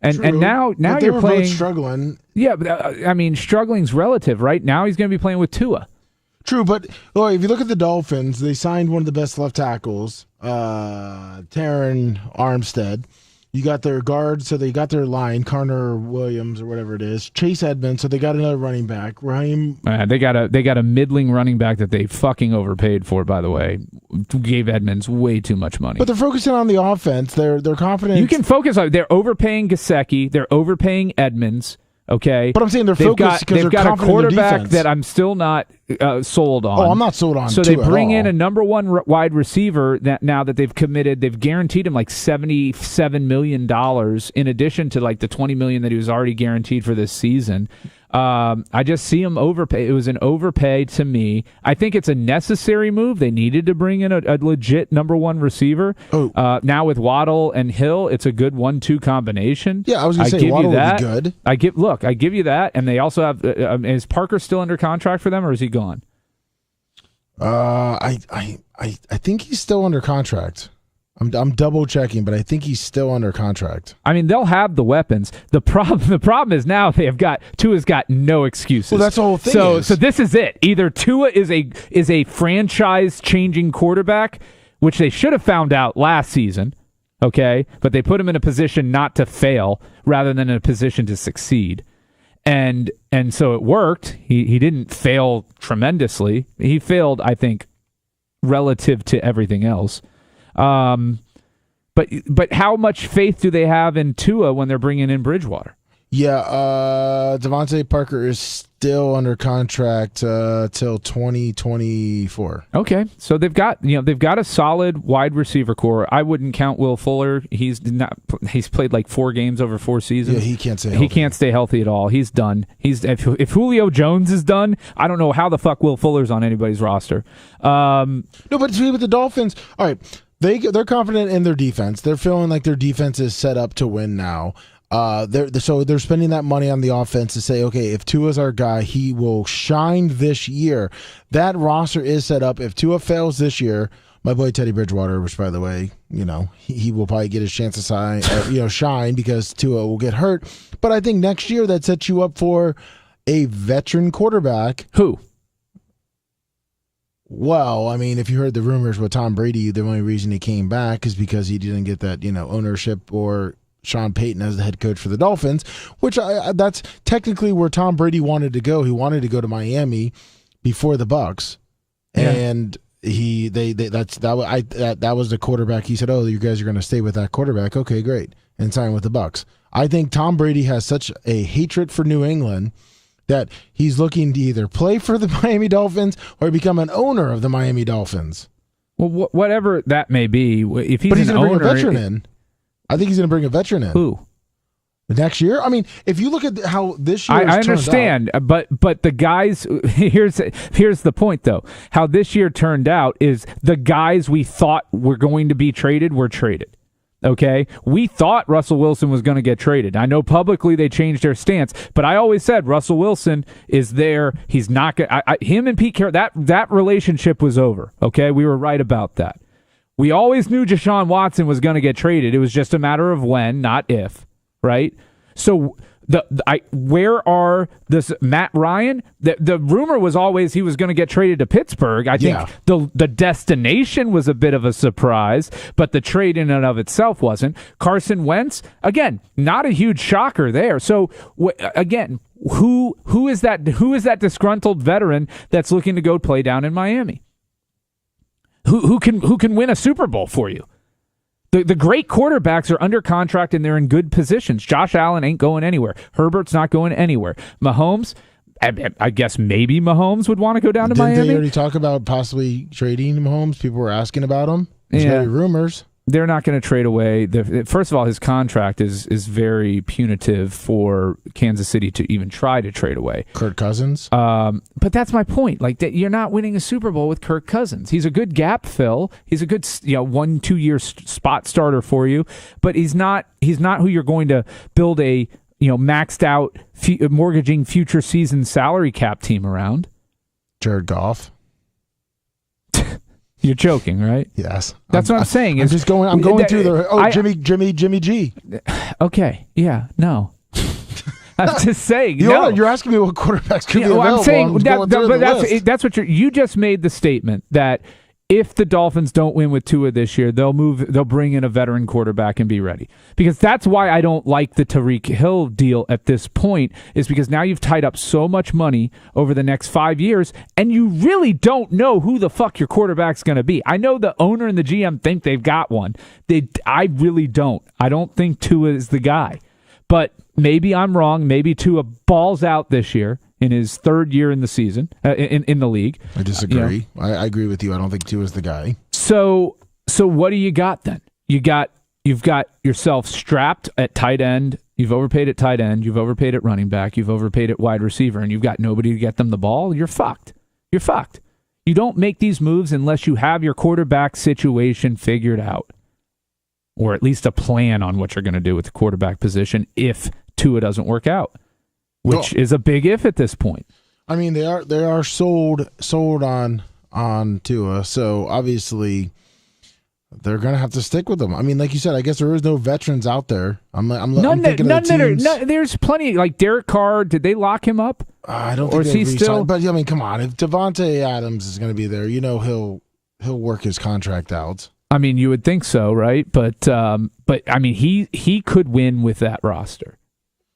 and now but you're playing both struggling. Yeah, but struggling's relative, right? Now he's going to be playing with Tua. True, but if you look at the Dolphins, they signed one of the best left tackles, Taron Armstead. You got their guard, so they got their line, Connor Williams or whatever it is. Chase Edmonds, so they got another running back. They got a middling running back that they fucking overpaid for, by the way. Gave Edmonds way too much money. But they're focusing on the offense. They're confident. You can focus on. They're overpaying Gesicki. They're overpaying Edmonds. Okay, but I'm saying they're focused because they've got a quarterback that I'm still not sold on. Oh, I'm not sold on. So they bring in a number one wide receiver that now that they've committed, they've guaranteed him like $77 million in addition to like the $20 million that he was already guaranteed for this season. I just see him overpay. It was an overpay to me. I think it's a necessary move. They needed to bring in a legit number one receiver. Now with Waddle and Hill, it's a good 1-2 combination. Yeah, I was going to say Waddle would be good. I give you that. And they also have. Is Parker still under contract for them, or is he gone? I think he's still under contract. I'm double checking, but I think he's still under contract. I mean, they'll have the weapons. The problem is now Tua's got no excuses. Well, that's the whole thing. So this is it. Either Tua is a franchise changing quarterback, which they should have found out last season, okay? But they put him in a position not to fail rather than in a position to succeed. And so it worked. He didn't fail tremendously. He failed, I think, relative to everything else. But how much faith do they have in Tua when they're bringing in Bridgewater? Yeah, Devontae Parker is still under contract till 2024. Okay, so they've got a solid wide receiver core. I wouldn't count Will Fuller. He's played like 4 games over 4 seasons. Yeah, he can't stay healthy. He can't stay healthy at all. He's done. If Julio Jones is done, I don't know how the fuck Will Fuller's on anybody's roster. No, but with the Dolphins, all right. They're confident in their defense. They're feeling like their defense is set up to win now. they're spending that money on the offense to say, okay, if Tua's our guy, he will shine this year. That roster is set up. If Tua fails this year, my boy Teddy Bridgewater, which by the way, he will probably get his chance to shine because Tua will get hurt. But I think next year that sets you up for a veteran quarterback. Who? Well, I mean, if you heard the rumors with Tom Brady, the only reason he came back is because he didn't get that, ownership or Sean Payton as the head coach for the Dolphins, which that's technically where Tom Brady wanted to go. He wanted to go to Miami before the Bucs, and that was the quarterback. He said, "Oh, you guys are going to stay with that quarterback. Okay, great," and sign with the Bucs. I think Tom Brady has such a hatred for New England that he's looking to either play for the Miami Dolphins or become an owner of the Miami Dolphins. Well, whatever that may be, if he's but he's an going to owner, bring a veteran in. I think he's going to bring a veteran in. Who? Next year? I mean, if you look at how this year I understand, but the guys, here's the point, though. How this year turned out is the guys we thought were going to be traded were traded. Okay? We thought Russell Wilson was going to get traded. I know publicly they changed their stance, but I always said Russell Wilson is there. He's not going to... Him and Pete Carroll, that relationship was over. Okay? We were right about that. We always knew Deshaun Watson was going to get traded. It was just a matter of when, not if, right? So where are this Matt Ryan? The rumor was always he was going to get traded to Pittsburgh. I think the destination was a bit of a surprise, but the trade in and of itself wasn't. Carson Wentz, again, not a huge shocker there. So again, who is that disgruntled veteran that's looking to go play down in Miami? Who can win a Super Bowl for you? The great quarterbacks are under contract and they're in good positions. Josh Allen ain't going anywhere. Herbert's not going anywhere. Mahomes, I guess maybe Mahomes would want to go down to Miami. Didn't they already talk about possibly trading Mahomes? People were asking about him. There's very rumors. They're not going to trade away. First of all, his contract is very punitive for Kansas City to even try to trade away Kirk Cousins. But that's my point. Like you're not winning a Super Bowl with Kirk Cousins. He's a good gap fill. He's a good 1-2 year spot starter for you. But he's not who you're going to build a maxed out mortgaging future season salary cap team around. Jared Goff. You're joking, right? Yes. That's what I'm saying. I'm going through the Jimmy G. Okay. Yeah. No. I'm just saying. You're asking me what quarterbacks could be available. I'm saying that's what you just made the statement that if the Dolphins don't win with Tua this year, they'll bring in a veteran quarterback and be ready. Because that's why I don't like the Tyreke Hill deal at this point, is because now you've tied up so much money over the next 5 years, and you really don't know who the fuck your quarterback's going to be. I know the owner and the GM think they've got one. I really don't. I don't think Tua is the guy. But maybe I'm wrong. Maybe Tua balls out this year in his third year in the season, in the league. I disagree. I agree with you. I don't think Tua's the guy. So what do you got then? You've got yourself strapped at tight end. You've overpaid at tight end. You've overpaid at running back. You've overpaid at wide receiver, and you've got nobody to get them the ball. You're fucked. You're fucked. You don't make these moves unless you have your quarterback situation figured out, or at least a plan on what you're going to do with the quarterback position if Tua doesn't work out. Which is a big if at this point. I mean, they are sold on Tua, so obviously they're going to have to stick with them. I mean, like you said, I guess there is no veterans out there. I'm thinking of the teams. There's plenty. Like Derek Carr, did they lock him up? I don't think. Or is he still? But I mean, come on. If Devontae Adams is going to be there, he'll work his contract out. I mean, you would think so, right? But I mean, he could win with that roster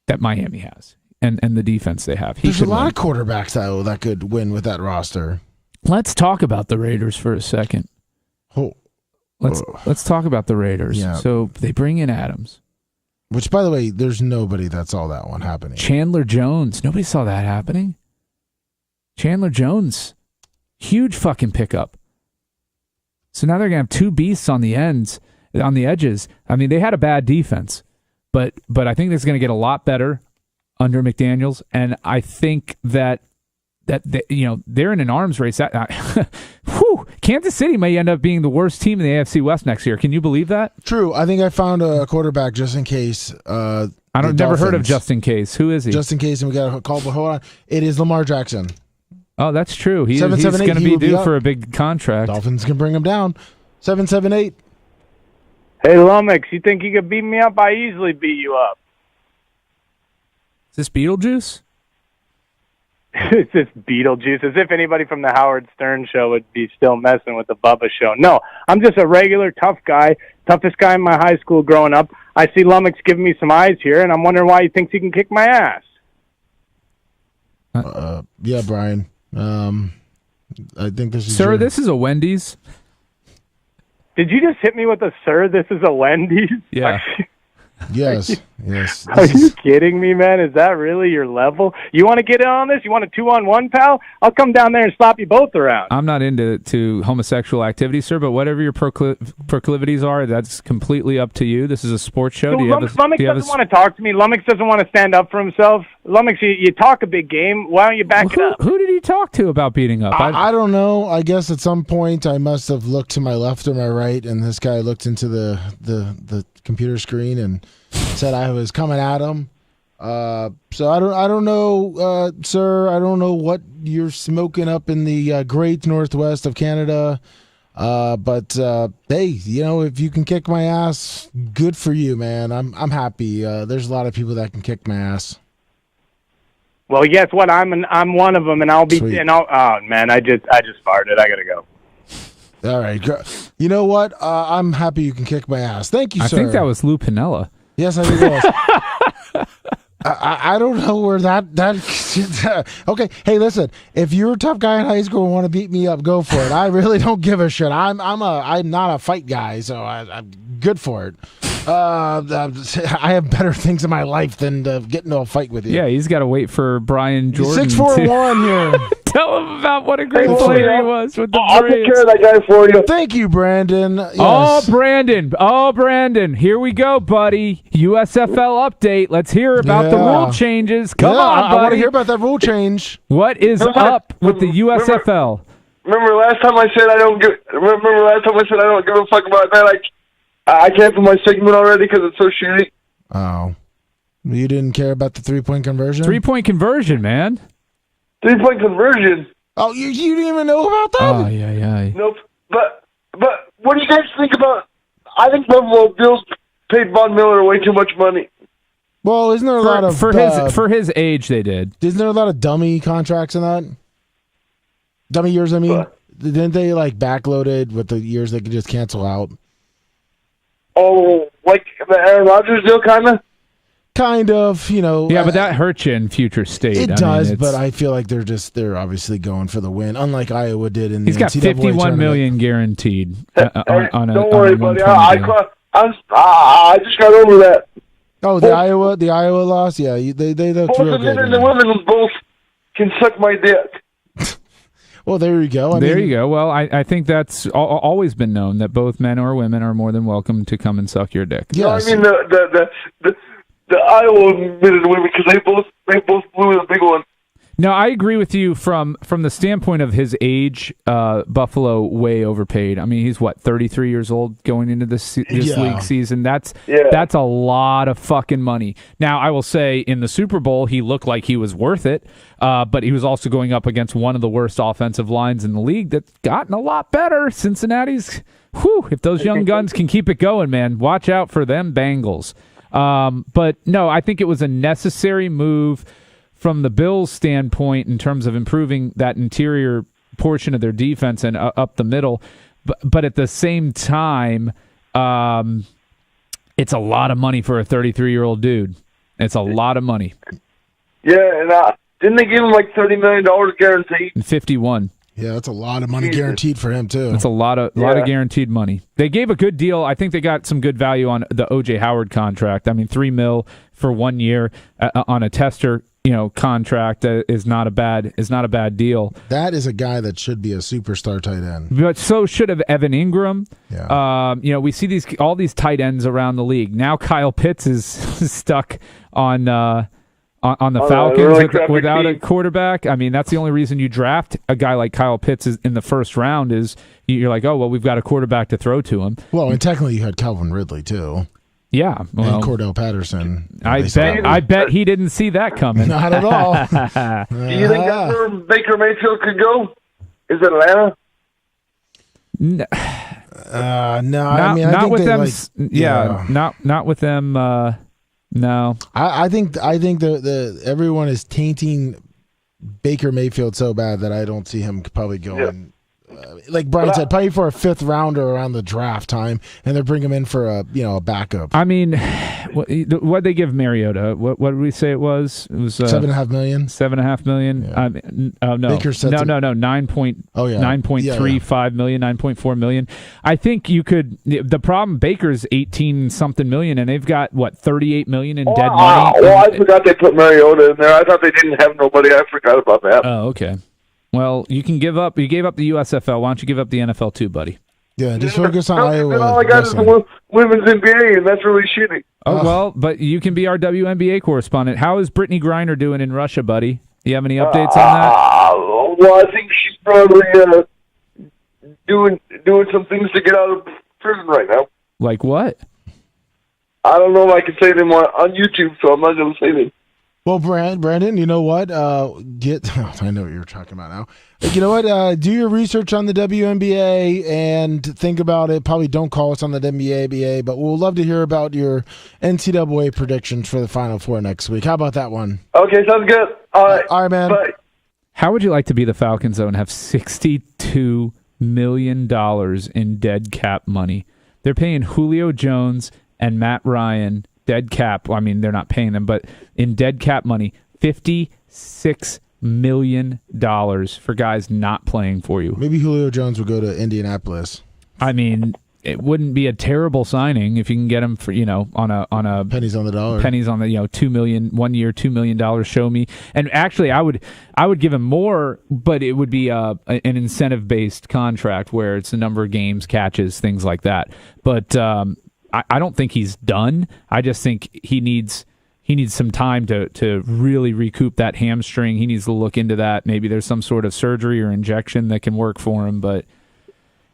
that Miami has. And the defense they have. There's a lot of quarterbacks that could win with that roster. Let's talk about the Raiders for a second. Let's talk about the Raiders. Yeah. So they bring in Adams. Which, by the way, there's nobody that saw that one happening. Chandler Jones. Nobody saw that happening. Chandler Jones. Huge fucking pickup. So now they're going to have two beasts on the edges. I mean, they had a bad defense. But I think it's going to get a lot better under McDaniels, and I think that they're in an arms race. Kansas City may end up being the worst team in the AFC West next year. Can you believe that? True. I think I found a quarterback just in case. Never heard of just in case. Who is he? Just in case, and we got a call, but hold on. It is Lamar Jackson. Oh, that's true. He's going to be due for a big contract. Dolphins can bring him down. 778. Hey, Lummox, you think you could beat me up? I easily beat you up. Is this Beetlejuice? It's just Beetlejuice, as if anybody from the Howard Stern show would be still messing with the Bubba show. No, I'm just a regular tough guy, toughest guy in my high school growing up. I see Lummox giving me some eyes here, and I'm wondering why he thinks he can kick my ass. Yeah, Brian. I think this is Sir, this is a Wendy's. Did you just hit me with a sir? This is a Wendy's? Yeah. Yes. Are you kidding me, man? Is that really your level? You want to get in on this? You want a 2-on-1, pal? I'll come down there and slap you both around. I'm not into homosexual activity, sir, but whatever your proclivities are, that's completely up to you. This is a sports show. So Lummox doesn't want to talk to me. Lummox doesn't want to stand up for himself. Lummox, you talk a big game. Why don't you back it up? Who did he talk to about beating up? I don't know. I guess at some point I must have looked to my left or my right, and this guy looked into the computer screen and said I was coming at him. So I don't know, sir. I don't know what you're smoking up in the great northwest of Canada. But hey, if you can kick my ass, good for you, man. I'm happy. There's a lot of people that can kick my ass. Well, guess what? I'm one of them, and I'll be. Sweet. And oh man, I just farted. I gotta go. All right. You know what? I'm happy you can kick my ass. Thank you, sir. I think that was Lou Piniella. Yes, I think it was. I don't know where that okay. Hey, listen. If you're a tough guy in high school and want to beat me up, go for it. I really don't give a shit. I'm not a fight guy, so I'm good for it. I have better things in my life than to get into a fight with you. Yeah, he's got to wait for Brian Jordan. 6'4" here. Tell him about what a great player he was with the I'll Braves. take care of that guy for you. Thank you, Brandon. Yes. Oh, Brandon. Here we go, buddy. USFL update. Let's hear about the rule changes. Come on, buddy. I want to hear about that rule change. What is up with the USFL? Remember last time I said I don't give a fuck about that? I canceled my segment already because it's so shitty. Oh, you didn't care about the 3-point conversion? 3-point conversion, man. 3-point conversion. Oh, you didn't even know about that? Oh, yeah. Nope. But what do you guys think about? I think Buffalo Bills paid Von Miller way too much money. Well, isn't there a lot of for his age they did? Isn't there a lot of dummy contracts in that? Dummy years, I mean. Didn't they backloaded with the years they could just cancel out? Oh, like the Aaron Rodgers deal, kind of. Kind of, Yeah, but that hurts you in future state. It does, but I feel like they're obviously going for the win, unlike Iowa did in the NCAA He's got $51 million guaranteed on a. Don't worry, buddy. I just got over that. Oh, the Iowa loss. Yeah, they looked both real the men good. and the women both can suck my dick. Well, there you go. There you go. Well, I think that's always been known that both men or women are more than welcome to come and suck your dick. Yes. No, I mean the Iowa men and women, because they both blew the big one. No, I agree with you from the standpoint of his age. Buffalo way overpaid. I mean, he's 33 years old going into this league season. That's a lot of fucking money. Now, I will say in the Super Bowl, he looked like he was worth it, but he was also going up against one of the worst offensive lines in the league that's gotten a lot better. Cincinnati's, if those young guns can keep it going, man, watch out for them Bengals. But no, I think it was a necessary move from the Bills' standpoint in terms of improving that interior portion of their defense and up the middle. But at the same time, it's a lot of money for a 33-year-old dude. It's a lot of money. Yeah, and didn't they give him $30 million guaranteed? And 51. Yeah, that's a lot of money guaranteed for him too. That's a lot of guaranteed money. They gave a good deal. I think they got some good value on the O.J. Howard contract. I mean, $3 million for 1 year on a tester, contract is not a bad deal. That is a guy that should be a superstar tight end. But so should have Evan Ingram. Yeah. We see all these tight ends around the league. Now Kyle Pitts is stuck on on the Falcons without a quarterback. I mean, that's the only reason you draft a guy like Kyle Pitts in the first round is you're like, oh, well, we've got a quarterback to throw to him. Well, and technically you had Calvin Ridley, too. Yeah. Well, and Cordell Patterson. I bet he didn't see that coming. Not at all. Do you think that's where Baker Mayfield could go? Is it Atlanta? No, I mean, I not think with them. Not with them. No, I think the everyone is tainting Baker Mayfield so bad that I don't see him probably going. Like Brian said, probably for a fifth rounder around the draft time, and they bring him in for a backup. I mean, what they give Mariota? What did we say it was? It was $7.5 million. $7.5 million. Yeah. No, Baker said no. 9.35 million, 9.4 million. I think you could. The problem, Baker's 18 something million, and they've got what 38 million in dead money. Well, I forgot they put Mariota in there. I thought they didn't have nobody. I forgot about that. Oh, okay. Well, you can give up. You gave up the USFL. Why don't you give up the NFL too, buddy? Yeah, just focus on Iowa. All I got is the women's NBA, and that's really shitty. Oh, well, but you can be our WNBA correspondent. How is Brittany Griner doing in Russia, buddy? Do you have any updates on that? Well, I think she's probably doing some things to get out of prison right now. Like what? I don't know if I can say them on YouTube, so I'm not going to say them. Well, Brandon, you know what? I know what you're talking about now. You know what? Do your research on the WNBA and think about it. Probably don't call us on the WNBA, but we'll love to hear about your NCAA predictions for the Final Four next week. How about that one? Okay, sounds good. All right, man. Bye. How would you like to be the Falcons, though, and have $62 million in dead cap money? They're paying Julio Jones and Matt Ryan dead cap. Well, I mean, they're not paying them, but in dead cap money, $56 million for guys not playing for you. Maybe Julio Jones will go to Indianapolis. I mean, it wouldn't be a terrible signing if you can get him for on a pennies on the dollar. Pennies on the $2 million 1 year, $2 million. Show me. And actually, I would give him more, but it would be an incentive based contract where it's the number of games, catches, things like that. But I don't think he's done. I just think he needs some time to really recoup that hamstring. He needs to look into that. Maybe there's some sort of surgery or injection that can work for him. But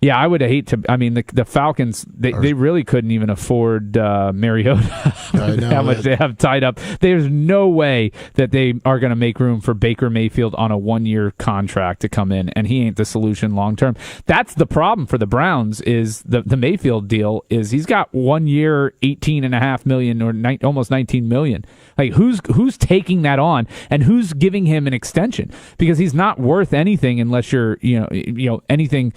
yeah, I would hate to. I mean, the Falcons they really couldn't even afford Mariota. How much they have tied up. There's no way that they are going to make room for Baker Mayfield on a 1-year contract to come in, and he ain't the solution long term. That's the problem for the Browns. Is the Mayfield deal is he's got 1 year, $18.5 million or almost $19 million. Like who's taking that on, and who's giving him an extension? Because he's not worth anything unless you're anything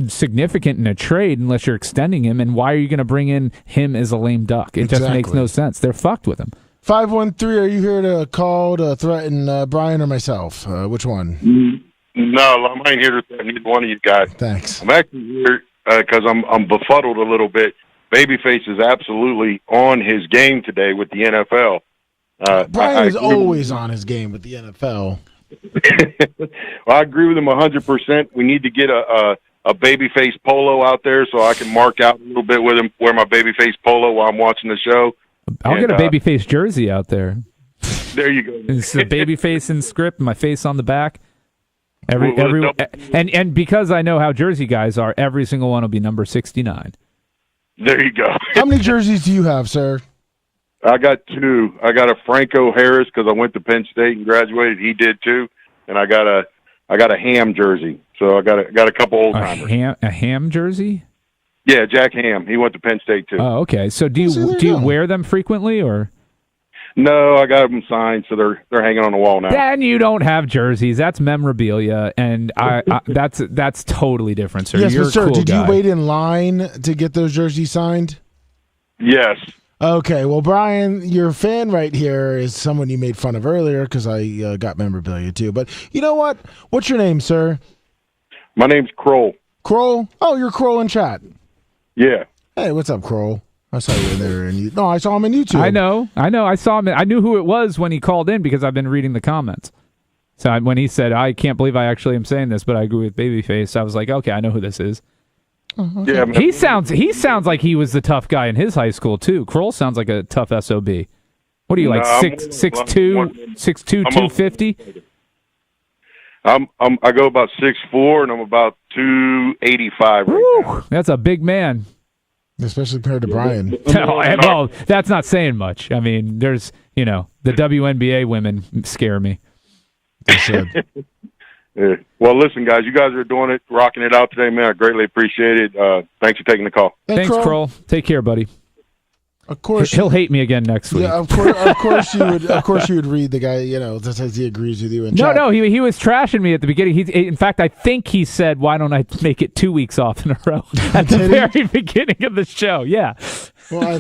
significant in a trade unless you're extending him. And why are you going to bring in him as a lame duck? It just makes no sense. They're fucked with him. 513, are you here to call to threaten Brian or myself? Which one? No, I'm not here to threaten either one of you guys. Thanks. I'm actually here because I'm befuddled a little bit. Babyface is absolutely on his game today with the NFL. Brian is always on his game with the NFL. Well, I agree with him 100%. We need to get a babyface polo out there so I can mark out a little bit with him, wear my babyface polo while I'm watching the show. I'll get a babyface jersey out there. There you go. It's a babyface in script, my face on the back. And because I know how jersey guys are, every single one will be number 69. There you go. How many jerseys do you have, sir? I got 2. I got a Franco Harris because I went to Penn State and graduated. He did too, and I got a Ham jersey. So I got a couple old timers. A Ham jersey? Yeah, Jack Ham. He went to Penn State too. Oh, okay. So do you wear them frequently or? No, I got them signed, so they're hanging on the wall now. Then you don't have jerseys. That's memorabilia, and that's totally different, sir. Yes, You're but sir, cool did guy. you wait in line to get those jerseys signed? Yes. Okay, well, Brian, your fan right here is someone you made fun of earlier because I got memorabilia too. But you know what? What's your name, sir? My name's Kroll. Kroll? Oh, you're Kroll in chat. Yeah. Hey, what's up, Kroll? I saw you in there. No, I saw him on YouTube. I know. I saw him. I knew who it was when he called in because I've been reading the comments. So when he said, I can't believe I actually am saying this, but I agree with Babyface, I was like, okay, I know who this is. Okay. Yeah, He sounds like he was the tough guy in his high school too. Kroll sounds like a tough SOB. What are you, like, No, 6'2", 250? I go about 6'4", and I'm about 285 right now. That's a big man. Especially compared to Brian. Well, that's not saying much. I mean, there's, the WNBA women scare me. They should. Yeah. Well, listen, guys, you guys are doing it, rocking it out today, man. I greatly appreciate it. Thanks for taking the call. Thanks, Kroll. Take care, buddy. Of course, he'll hate me again next week. Yeah, of course you would. Of course you would read the guy. That says he agrees with you. No, he was trashing me at the beginning. In fact, I think he said, "Why don't I make it 2 weeks off in a row?" At the very beginning of the show. Yeah. Well,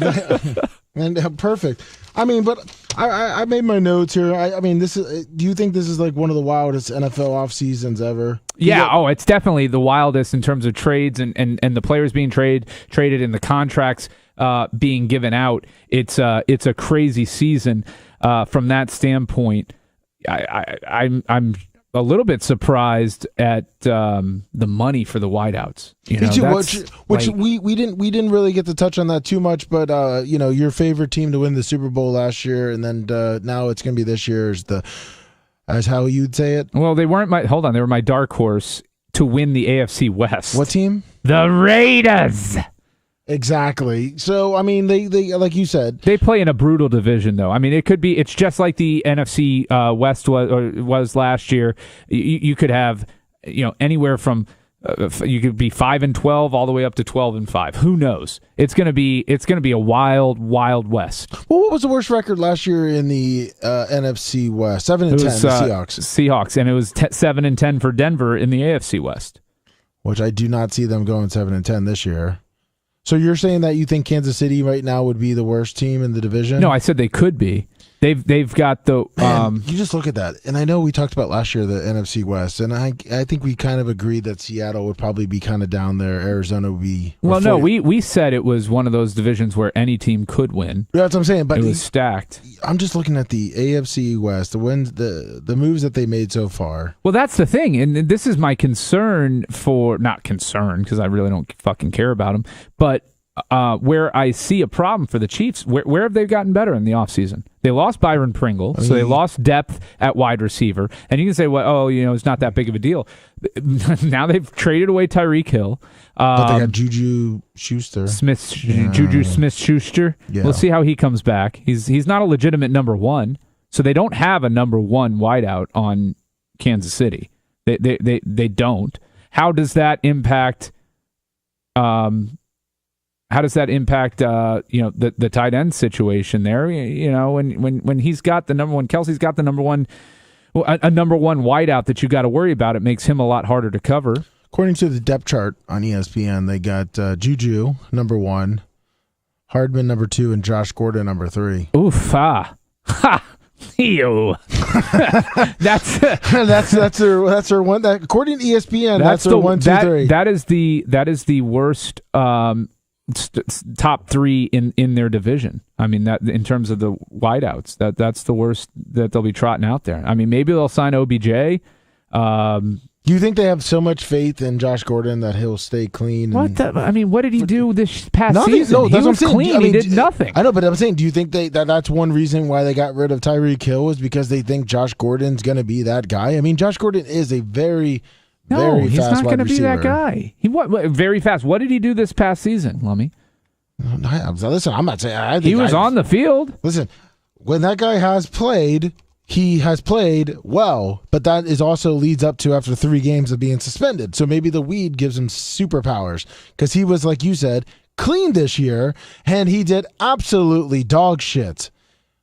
perfect. I mean, but I made my notes here. I mean, this is. Do you think this is like one of the wildest NFL off seasons ever? Yeah. It's definitely the wildest in terms of trades and the players being traded and the contracts being given out. It's a crazy season from that standpoint. I'm a little bit surprised at the money for the wideouts. Me too, which we didn't really get to touch on that too much, but your favorite team to win the Super Bowl last year, and then now it's going to be this year as how you'd say it. Well, they were my dark horse to win the AFC West. What team? The Raiders. Exactly. So, I mean, they like you said, they play in a brutal division, though. I mean, it's just like the NFC West was last year. You could have, anywhere from you could be 5-12 all the way up to 12-5. Who knows? It's gonna be a wild, wild West. Well, what was the worst record last year in the NFC West? 7-10. The Seahawks. Seahawks, and it was 7-10 for Denver in the AFC West. Which I do not see them going 7-10 this year. So you're saying that you think Kansas City right now would be the worst team in the division? No, I said they could be. They've got the. You just look at that, and I know we talked about last year the NFC West, and I think we kind of agreed that Seattle would probably be kind of down there. Arizona would be. Well, no, we said it was one of those divisions where any team could win. Yeah, that's what I'm saying. But it was stacked. I'm just looking at the AFC West, the wins, the moves that they made so far. Well, that's the thing, and this is my concern not concern because I really don't fucking care about them, but. Where I see a problem for the Chiefs, where have they gotten better in the offseason? They lost Byron Pringle, so they lost depth at wide receiver. And you can say, well, it's not that big of a deal. Now they've traded away Tyreke Hill. But they got Juju Smith-Schuster. Yeah. We'll see how he comes back. He's not a legitimate number one, so they don't have a number one wideout on Kansas City. They don't. How does that impact the tight end situation there? When he's got the number one, Kelsey's got the number one, a number one wideout that you got to worry about. It makes him a lot harder to cover. According to the depth chart on ESPN, they got Juju number 1, Hardman number 2, and Josh Gordon number 3. Oof! Ha! Ew. that's their one. That according to ESPN, that's their 1, 2, 3. That is the worst. Top 3 in their division. I mean, that in terms of the wideouts, that's the worst that they'll be trotting out there. I mean, maybe they'll sign OBJ. Do you think they have so much faith in Josh Gordon that he'll stay clean? What did he do this past season? No, that's he was clean. He did nothing. I know, but I'm saying, do you think that's one reason why they got rid of Tyreke Hill was because they think Josh Gordon's going to be that guy? I mean, Josh Gordon is a very he's not going to be that guy. Very fast. What did he do this past season, Lummy? Listen, I'm not saying I think he was on the field. Listen, when that guy has played, he has played well, but that is also leads up to after 3 games of being suspended. So maybe the weed gives him superpowers because he was, like you said, clean this year, and he did absolutely dog shit.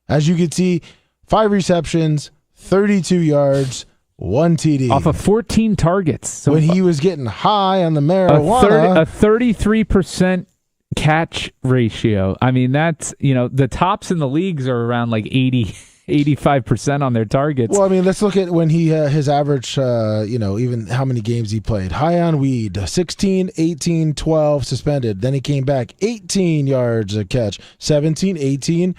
As you can see, 5 receptions, 32 yards. 1 TD. Off of 14 targets. So when he was getting high on the marijuana. A 33% catch ratio. I mean, that's, the tops in the leagues are around like 85% on their targets. Well, I mean, let's look at when he his average, even how many games he played. High on weed, 16, 18, 12, suspended. Then he came back, 18 yards a catch, 17, 18.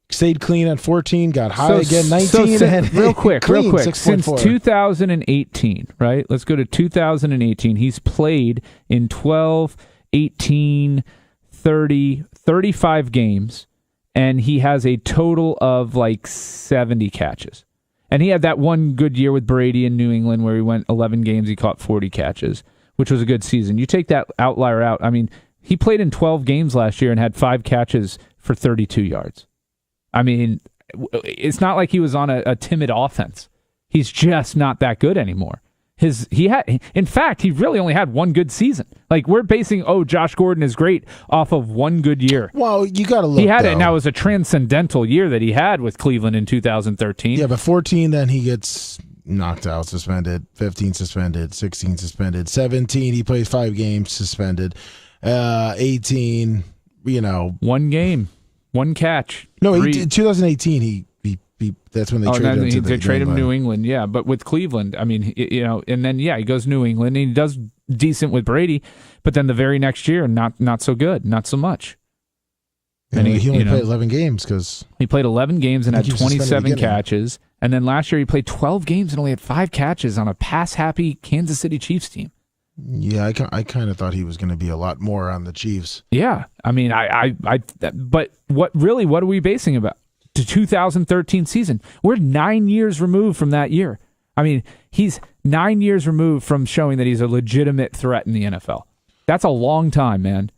Stayed clean at 14, got high again, 19. And real quick, clean, since 2018, right? Let's go to 2018. He's played in 12, 18, 30, 35 games, and he has a total of like 70 catches. And he had that one good year with Brady in New England where he went 11 games, he caught 40 catches, which was a good season. You take that outlier out, I mean, he played in 12 games last year and had 5 catches for 32 yards. I mean, it's not like he was on a timid offense. He's just not that good anymore. In fact, he really only had one good season. Like, we're basing, Josh Gordon is great off of one good year. Well, you got to look. He had it. Now it was a transcendental year that he had with Cleveland in 2013. Yeah, but 14, then he gets knocked out, suspended. 15 suspended. 16 suspended. 17, he plays 5 games suspended. 18, one game, one catch. No, 2018, he that's when they traded him. They traded him to New England, yeah. But with Cleveland, I mean, and then he goes to New England and he does decent with Brady, but then the very next year, not so good, not so much. And he only played 11 games because he played 11 games and had 27 catches, and then last year he played 12 games and only had 5 catches on a pass-happy Kansas City Chiefs team. Yeah, I kind of thought he was going to be a lot more on the Chiefs. Yeah, I mean, but what are we basing about? The 2013 season. We're 9 years removed from that year. I mean, he's 9 years removed from showing that he's a legitimate threat in the NFL. That's a long time, man.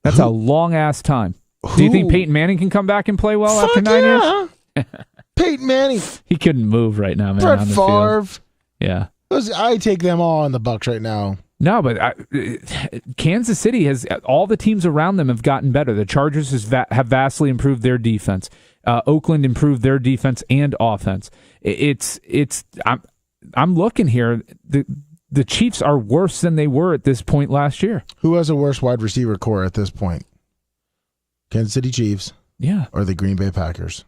That's a long-ass time. Do you think Peyton Manning can come back and play well after 9 years? Peyton Manning. He couldn't move right now, man. Brett on the Favre. Field. Yeah. I take them all on the Bucs right now. No, but Kansas City has all the teams around them have gotten better. The Chargers have vastly improved their defense. Oakland improved their defense and offense. I'm looking here. The Chiefs are worse than they were at this point last year. Who has a worse wide receiver core at this point? Kansas City Chiefs, or the Green Bay Packers?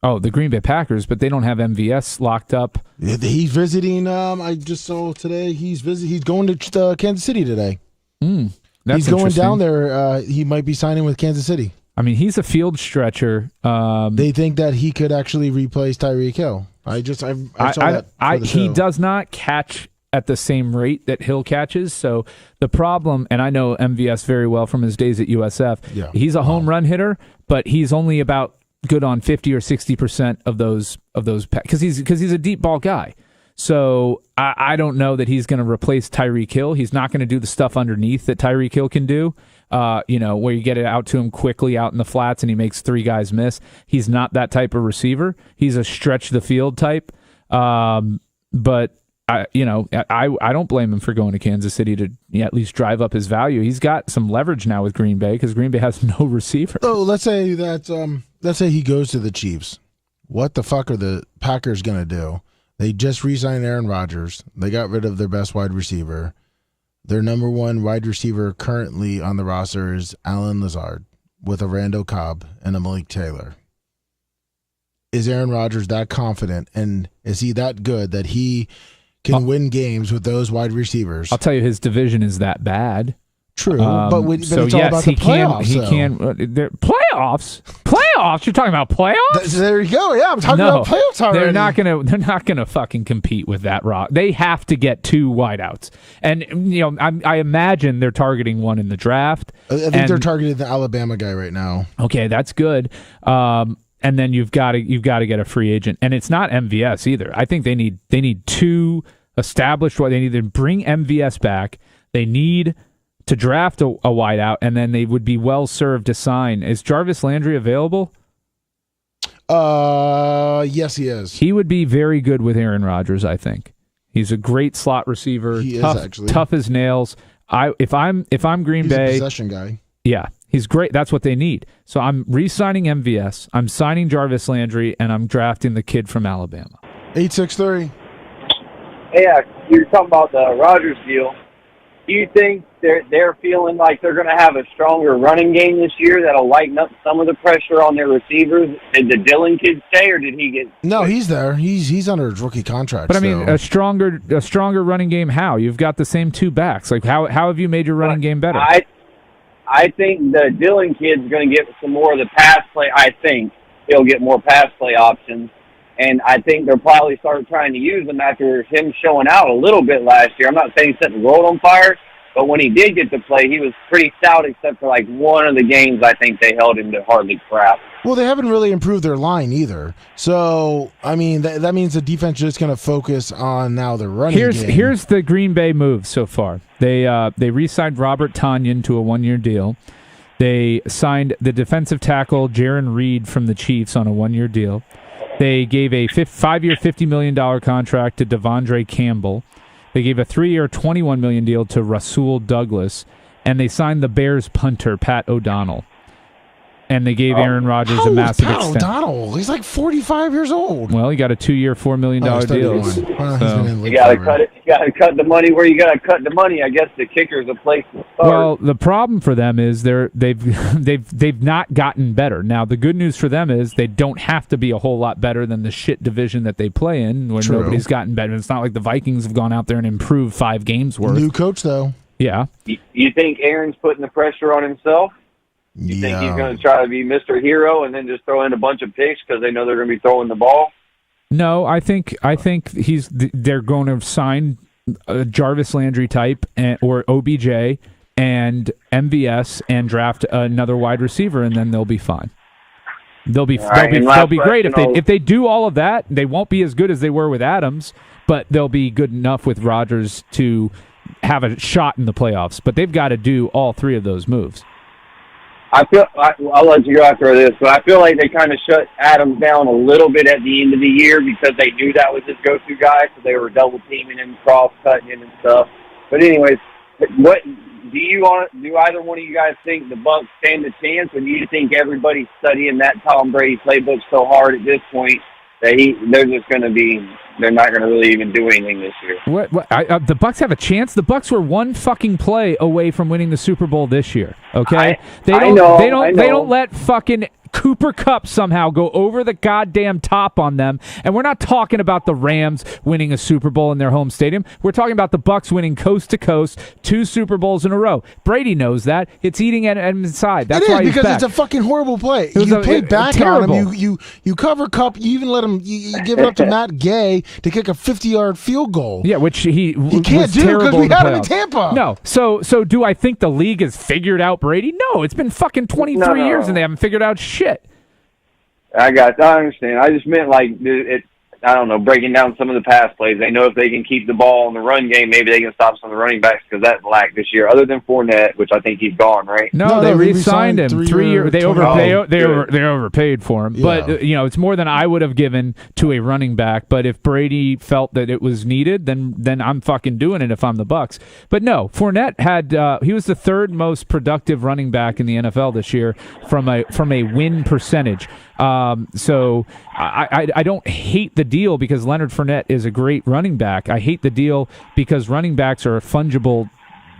Oh, the Green Bay Packers, but they don't have MVS locked up. He's visiting. I just saw today. He's going to Kansas City today. That's he's going down there. He might be signing with Kansas City. I mean, he's a field stretcher. They think that he could actually replace Tyreke Hill. I saw that. He does not catch at the same rate that Hill catches. So the problem, and I know MVS very well from his days at USF. Yeah. He's a home run hitter, but he's only about good on 50 or 60% of those because he's a deep ball guy. So I don't know that he's going to replace Tyreke Hill. He's not going to do the stuff underneath that Tyreke Hill can do. Where you get it out to him quickly out in the flats and he makes 3 guys miss. He's not that type of receiver. He's a stretch the field type. But I don't blame him for going to Kansas City to at least drive up his value. He's got some leverage now with Green Bay because Green Bay has no receiver. So let's say he goes to the Chiefs. What the fuck are the Packers going to do? They just re-signed Aaron Rodgers. They got rid of their best wide receiver. Their number 1 wide receiver currently on the roster is Allen Lazard with a Randall Cobb and a Malik Taylor. Is Aaron Rodgers that confident, and is he that good that he can win games with those wide receivers? I'll tell you, his division is that bad. True, but it's all about the playoffs. He can. Playoffs. You're talking about playoffs? There you go. Yeah, I'm talking about playoffs already. They're not gonna fucking compete with that rock. They have to get 2 wideouts, and I imagine they're targeting one in the draft. I think they're targeting the Alabama guy right now. Okay, that's good. And then you've got to get a free agent, and it's not MVS either. I think they need 2 established. They need to bring MVS back. They need to draft a wideout, and then they would be well served to sign. Is Jarvis Landry available? Yes, he is. He would be very good with Aaron Rodgers, I think. He's a great slot receiver. He is actually tough as nails. If I'm Green Bay, a possession guy. Yeah, he's great. That's what they need. So I'm re-signing MVS. I'm signing Jarvis Landry, and I'm drafting the kid from Alabama. 863. Yeah, you're talking about the Rodgers deal. Do you think they're feeling like they're going to have a stronger running game this year that'll lighten up some of the pressure on their receivers? Did the Dillon kid stay, or did he get? No, he's there. He's under his rookie contract. But I mean, a stronger running game. How? You've got the same 2 backs. Like how have you made your running game better? I think the Dillon kid's going to get some more of the pass play. I think he'll get more pass play options. And I think they'll probably start trying to use him after him showing out a little bit last year. I'm not saying setting the world on fire, But when he did get to play, he was pretty stout, except for like one of the games I think they held him to hardly crap. Well, they haven't really improved their line either. So, I mean, that means the defense is just going to focus on now the running game. Here's the Green Bay move so far. They re-signed Robert Tonyan to a 1-year deal. They signed the defensive tackle Jaron Reed from the Chiefs on a 1-year deal. They gave a 5-year, $50 million contract to Devondre Campbell. They gave a 3-year, $21 million deal to Rasul Douglas, and they signed the Bears punter, Pat O'Donnell. And they gave Aaron Rodgers a massive extension. O'Donnell? He's like 45 years old. Well, he got a 2-year, $4 million deal. You got to cut it. You got to cut the money where you got to cut the money. I guess the kicker's a place to start. Well, the problem for them is they've not gotten better. Now, the good news for them is they don't have to be a whole lot better than the shit division that they play in, where nobody's gotten better. It's not like the Vikings have gone out there and improved 5 games worth. New coach, though. Yeah. You think Aaron's putting the pressure on himself? You think he's going to try to be Mr. Hero and then just throw in a bunch of picks because they know they're going to be throwing the ball? No, I think they're going to sign a Jarvis Landry type or OBJ and MVS and draft another wide receiver, and then they'll be fine. They'll be great if they do all of that. They won't be as good as they were with Adams, but they'll be good enough with Rodgers to have a shot in the playoffs. But they've got to do all 3 of those moves. I'll let you go after this, but I feel like they kind of shut Adams down a little bit at the end of the year because they knew that was his go-to guy, so they were double-teaming him, cross-cutting him and stuff. But anyways, what do either one of you guys think the Bucs stand a chance, or do you think everybody's studying that Tom Brady playbook so hard at this point that they're not going to really even do anything this year? The Bucs have a chance. The Bucs were 1 fucking play away from winning the Super Bowl this year. Okay, they don't let fucking Cooper Kupp somehow go over the goddamn top on them. And we're not talking about the Rams winning a Super Bowl in their home stadium. We're talking about the Bucs winning coast to coast 2 Super Bowls in a row. Brady knows that. It's eating at inside. That's why he's back. Because it's a fucking horrible play. You play back on him. You cover Kupp. You even let him. You give it up to Matt Gay to kick a 50-yard field goal. Yeah, which he can't do because we had him in Tampa. No. So do I think the league has figured out Brady? No. It's been fucking 23 years and they haven't figured out shit. I understand. I just meant like I don't know, breaking down some of the pass plays. They know if they can keep the ball in the run game, maybe they can stop some of the running backs because that lacked this year. Other than Fournette, which I think he's gone, right? No, they re-signed him 3 years. They overpaid for him, but it's more than I would have given to a running back. But if Brady felt that it was needed, then I'm fucking doing it if I'm the Bucs. But no, Fournette he was the 3rd most productive running back in the NFL this year from a win percentage. So I don't hate the deal because Leonard Fournette is a great running back. I hate the deal because running backs are a fungible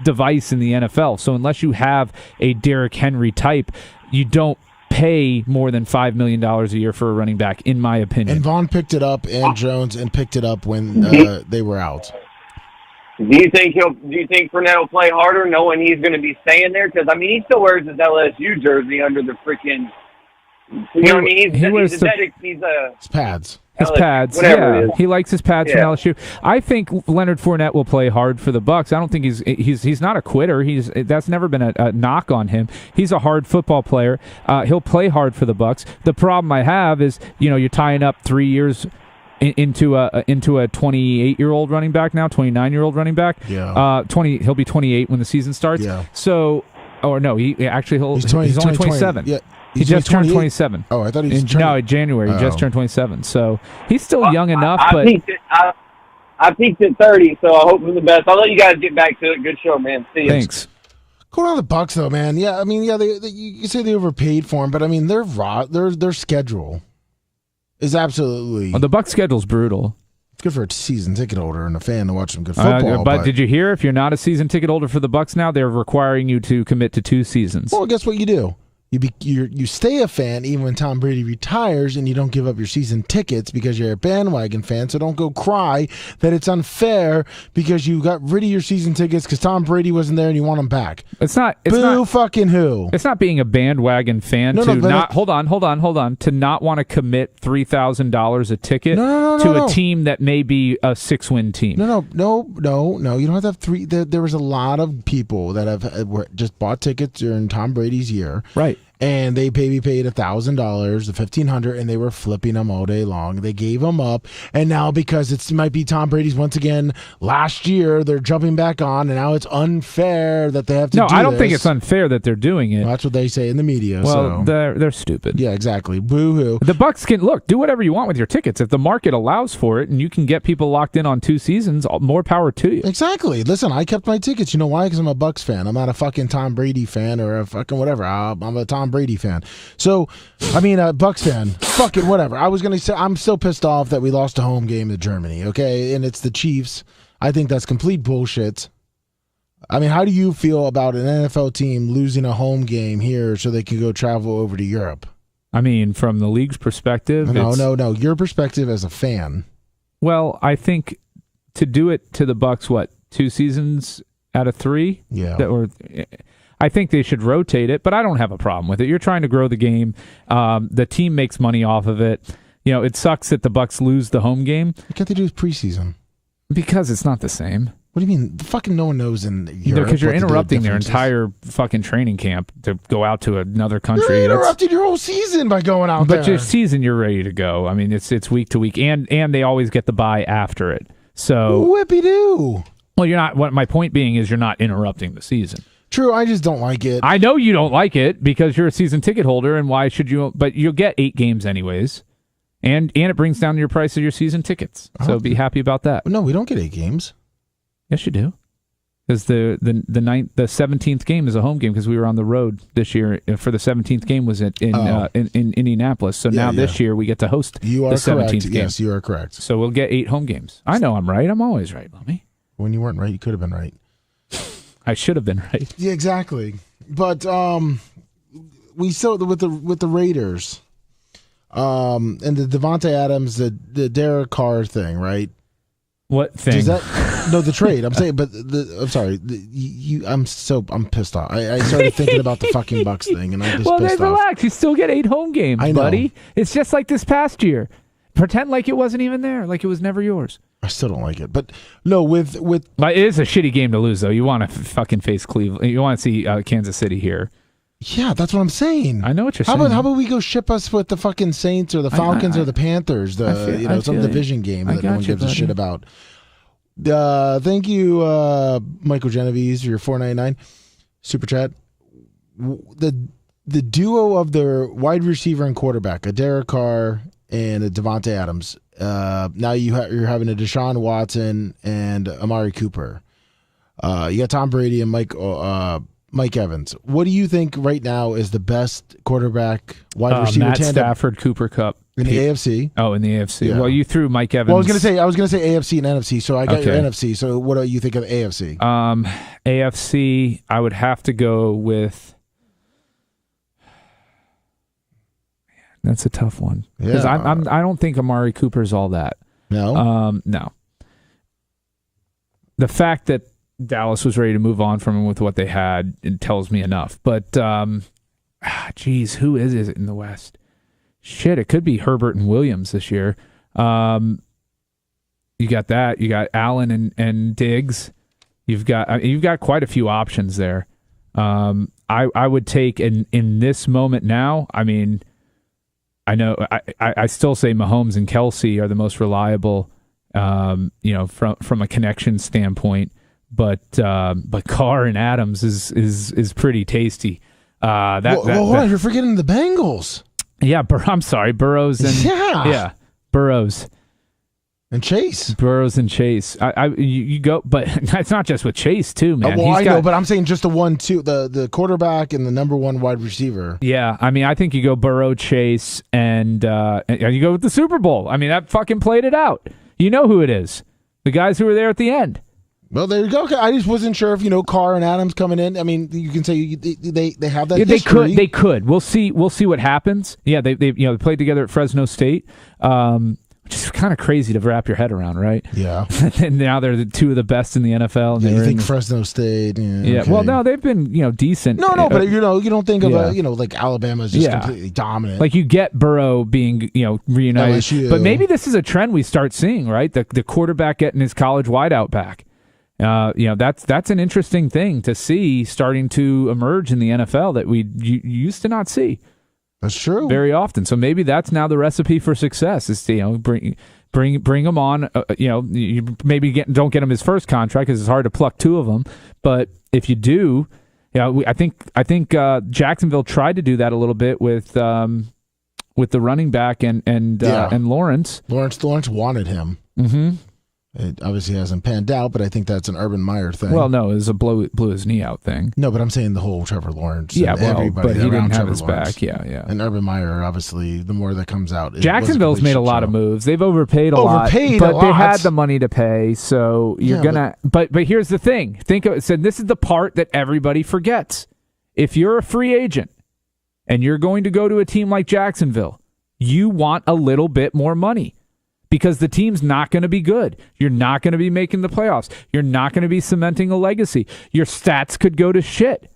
device in the NFL. So unless you have a Derrick Henry type, you don't pay more than $5 million a year for a running back, in my opinion. And Vaughn picked it up, and Jones, and picked it up when they were out. Do you think Fournette will play harder knowing he's going to be staying there? Because, I mean, he still wears his LSU jersey under the freaking... You know what I mean? His pads. His pads. Yeah, he likes his pads from LSU. I think Leonard Fournette will play hard for the Bucs. I don't think he's not a quitter. That's never been a knock on him. He's a hard football player. He'll play hard for the Bucs. The problem I have is, you're tying up 3 years into a 28-year-old running back now, 29-year-old running back. Yeah. He'll be 28 when the season starts. Yeah. So, or no, he's only 27. Yeah. He just turned 27. Oh, I thought he was in January. He just turned 27. So he's still young enough. But I peaked at 30, so I hope for the best. I'll let you guys get back to it. Good show, man. See you. Thanks. Going on the Bucs, though, man. Yeah, I mean, you say they overpaid for him, but I mean, their schedule is absolutely. Well, the Bucs schedule's brutal. It's good for a season ticket holder and a fan to watch some good football. But did you hear? If you're not a season ticket holder for the Bucs now, they're requiring you to commit to 2 seasons. Well, guess what you do? You stay a fan even when Tom Brady retires, and you don't give up your season tickets because you're a bandwagon fan. So don't go cry that it's unfair because you got rid of your season tickets because Tom Brady wasn't there and you want him back. It's not. Fucking who? It's not being a bandwagon fan hold on to not want to commit $3,000 a ticket to a team that may be a 6-win team. No. You don't have to have three. There was a lot of people that have just bought tickets during Tom Brady's year, right? And they paid $1,000, the $1,500, and they were flipping them all day long. They gave them up, and now because it might be Tom Brady's once again last year, they're jumping back on, and now it's unfair that they have to. No, I don't think it's unfair that they're doing it. Well, that's what they say in the media. Well, they're stupid. Yeah, exactly. Boo hoo. The Bucs can do whatever you want with your tickets if the market allows for it, and you can get people locked in on 2 seasons. More power to you. Exactly. Listen, I kept my tickets. You know why? Because I'm a Bucs fan. I'm not a fucking Tom Brady fan or a fucking whatever. I'm a Tom Brady fan. So, I mean, a Bucs fan. Fucking whatever. I was going to say, I'm still pissed off that we lost a home game to Germany, okay? And it's the Chiefs. I think that's complete bullshit. I mean, how do you feel about an NFL team losing a home game here so they can go travel over to Europe? I mean, from the league's perspective. No. Your perspective as a fan. Well, I think to do it to the Bucs, 2 seasons out of 3? Yeah. I think they should rotate it, but I don't have a problem with it. You're trying to grow the game. The team makes money off of it. You know, it sucks that the Bucs lose the home game. What can't they do with preseason? Because it's not the same. What do you mean? Fucking no one knows in Europe. Because you're interrupting their entire fucking training camp to go out to another country. You're interrupting your whole season by going out there. But your season, you're ready to go. I mean, it's week to week, and they always get the bye after it. So whippy-doo. Well, you're not. What my point being is, you're not interrupting the season. True, I just don't like it. I know you don't like it because you're a season ticket holder, and why should you? But you'll get 8 games anyways, and it brings down your price of your season tickets. So be happy about that. No, we don't get 8 games. Yes, you do. Because the 17th game is a home game because we were on the road this year. For the 17th game was in Indianapolis. So now this year we get to host the 17th game. Yes, you are correct. So we'll get 8 home games. I know I'm right. I'm always right, Lummy. When you weren't right, you could have been right. I should have been right. Yeah, exactly. But we saw with the Raiders, and the Devontae Adams, the Derek Carr thing, right? What thing? The trade. I'm saying, but I'm sorry. I'm pissed off. I started thinking about the fucking Bucs thing, and I'm just pissed off. Relax. You still get 8 home games, buddy. It's just like this past year. Pretend like it wasn't even there, like it was never yours. I still don't like it, but no, with it is a shitty game to lose, though. You want to fucking face Cleveland. You want to see Kansas City here. Yeah, that's what I'm saying. I know what you're saying. How about we go ship us with the fucking Saints or the Falcons or the Panthers? Some division game that no one gives a shit about. Thank you, Michael Genovese, for your $4.99 super chat. The duo of the wide receiver and quarterback, a Derek Carr and a Devontae Adams. Now you're having a Deshaun Watson and Amari Cooper. You got Tom Brady and Mike Evans. What do you think right now is the best quarterback wide receiver Matt tandem? Stafford, Cooper Kupp. In the AFC. Oh, in the AFC. Yeah. Well, you threw Mike Evans. Well, I was gonna say AFC and NFC. So I got your NFC. So what do you think of the AFC? AFC, I would have to go with. That's a tough one because I don't think Amari Cooper's all that. No. No. The fact that Dallas was ready to move on from him with what they had, it tells me enough. But, geez, who is it in the West? Shit, it could be Herbert and Williams this year. You got that. You got Allen and Diggs. You've got quite a few options there. I would take in this moment now. I mean, I know I still say Mahomes and Kelsey are the most reliable. From a connection standpoint. But Carr and Adams is pretty tasty. Hold on, you're forgetting the Bengals. Yeah, I'm sorry, Burrows and Burrows and Chase. Burrows and Chase. You go, but it's not just with Chase too, man. I know, but I'm saying just the 1-2, the quarterback and the number 1 wide receiver. Yeah, I mean, I think you go Burrow, Chase, and you go with the Super Bowl. I mean, that fucking played it out. You know who it is. The guys who were there at the end. Well, there you go. I just wasn't sure if Carr and Adams coming in. I mean, you can say they have that. History. They could. We'll see what happens. Yeah, they played together at Fresno State, which is kind of crazy to wrap your head around, right? Yeah. And now they're the two of the best in the NFL. And you think Fresno State? Yeah. Okay. Well, no, they've been decent. No, but you don't think of like Alabama's just completely dominant. Like you get Burrow being reunited, LSU. But maybe this is a trend we start seeing, right? The quarterback getting his college wideout back. That's an interesting thing to see starting to emerge in the NFL that we used to not see. That's true. Very often. So maybe that's now the recipe for success is to bring him on. You maybe don't get him his first contract because it's hard to pluck two of them. But if you do, I think Jacksonville tried to do that a little bit with the running back and Lawrence. Lawrence wanted him. Mm-hmm. It obviously hasn't panned out, but I think that's an Urban Meyer thing. Well, no, it was a blew his knee out thing. No, but I'm saying the whole Trevor Lawrence. Yeah, everybody but he didn't have Trevor his Lawrence. back. Yeah. And Urban Meyer, obviously, the more that comes out, Jacksonville's made a lot of moves. They've overpaid a lot, but they had the money to pay. So you're gonna. But here's the thing. This is the part that everybody forgets. If you're a free agent and you're going to go to a team like Jacksonville, you want a little bit more money. Because the team's not going to be good. You're not going to be making the playoffs. You're not going to be cementing a legacy. Your stats could go to shit.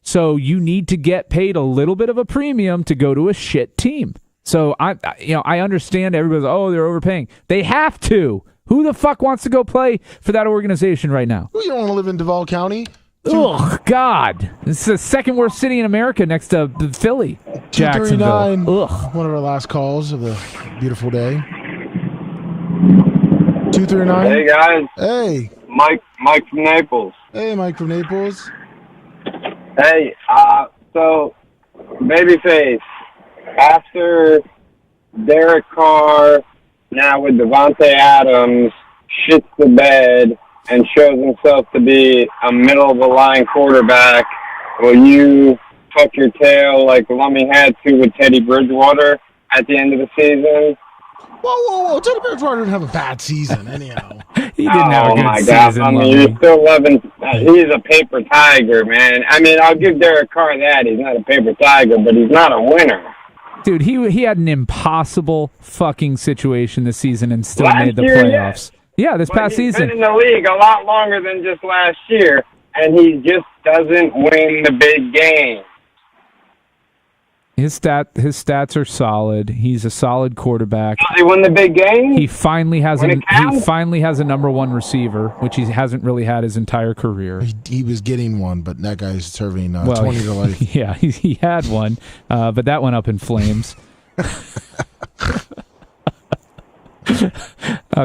So you need to get paid a little bit of a premium to go to a shit team. So I understand everybody's, they're overpaying. They have to. Who the fuck wants to go play for that organization right now? Well, you don't want to live in Duval County. Oh, God. This is the second worst city in America next to Philly. Jacksonville. Ugh. One of our last calls of the beautiful day. 239. Hey guys. Hey. Mike from Naples. Hey, Mike from Naples. Hey, so Babyface, after Derek Carr, now with Devontae Adams, shits the bed and shows himself to be a middle-of-the-line quarterback, will you tuck your tail like Lummy had to with Teddy Bridgewater at the end of the season? Whoa. Teddy Bridgewater didn't have a bad season, anyhow. He didn't have a good season. I mean, you're still loving. He's a paper tiger, man. I mean, I'll give Derek Carr that. He's not a paper tiger, but he's not a winner. Dude, he had an impossible fucking situation this season and still made the playoffs. Yeah, this past season. He's been in the league a lot longer than just last year, and he just doesn't win the big game. His stats are solid. He's a solid quarterback. Does he win the big game? He finally has a number one receiver, which he hasn't really had his entire career. He was getting one, but that guy's serving 20 to life. Yeah, he had one, but that went up in flames.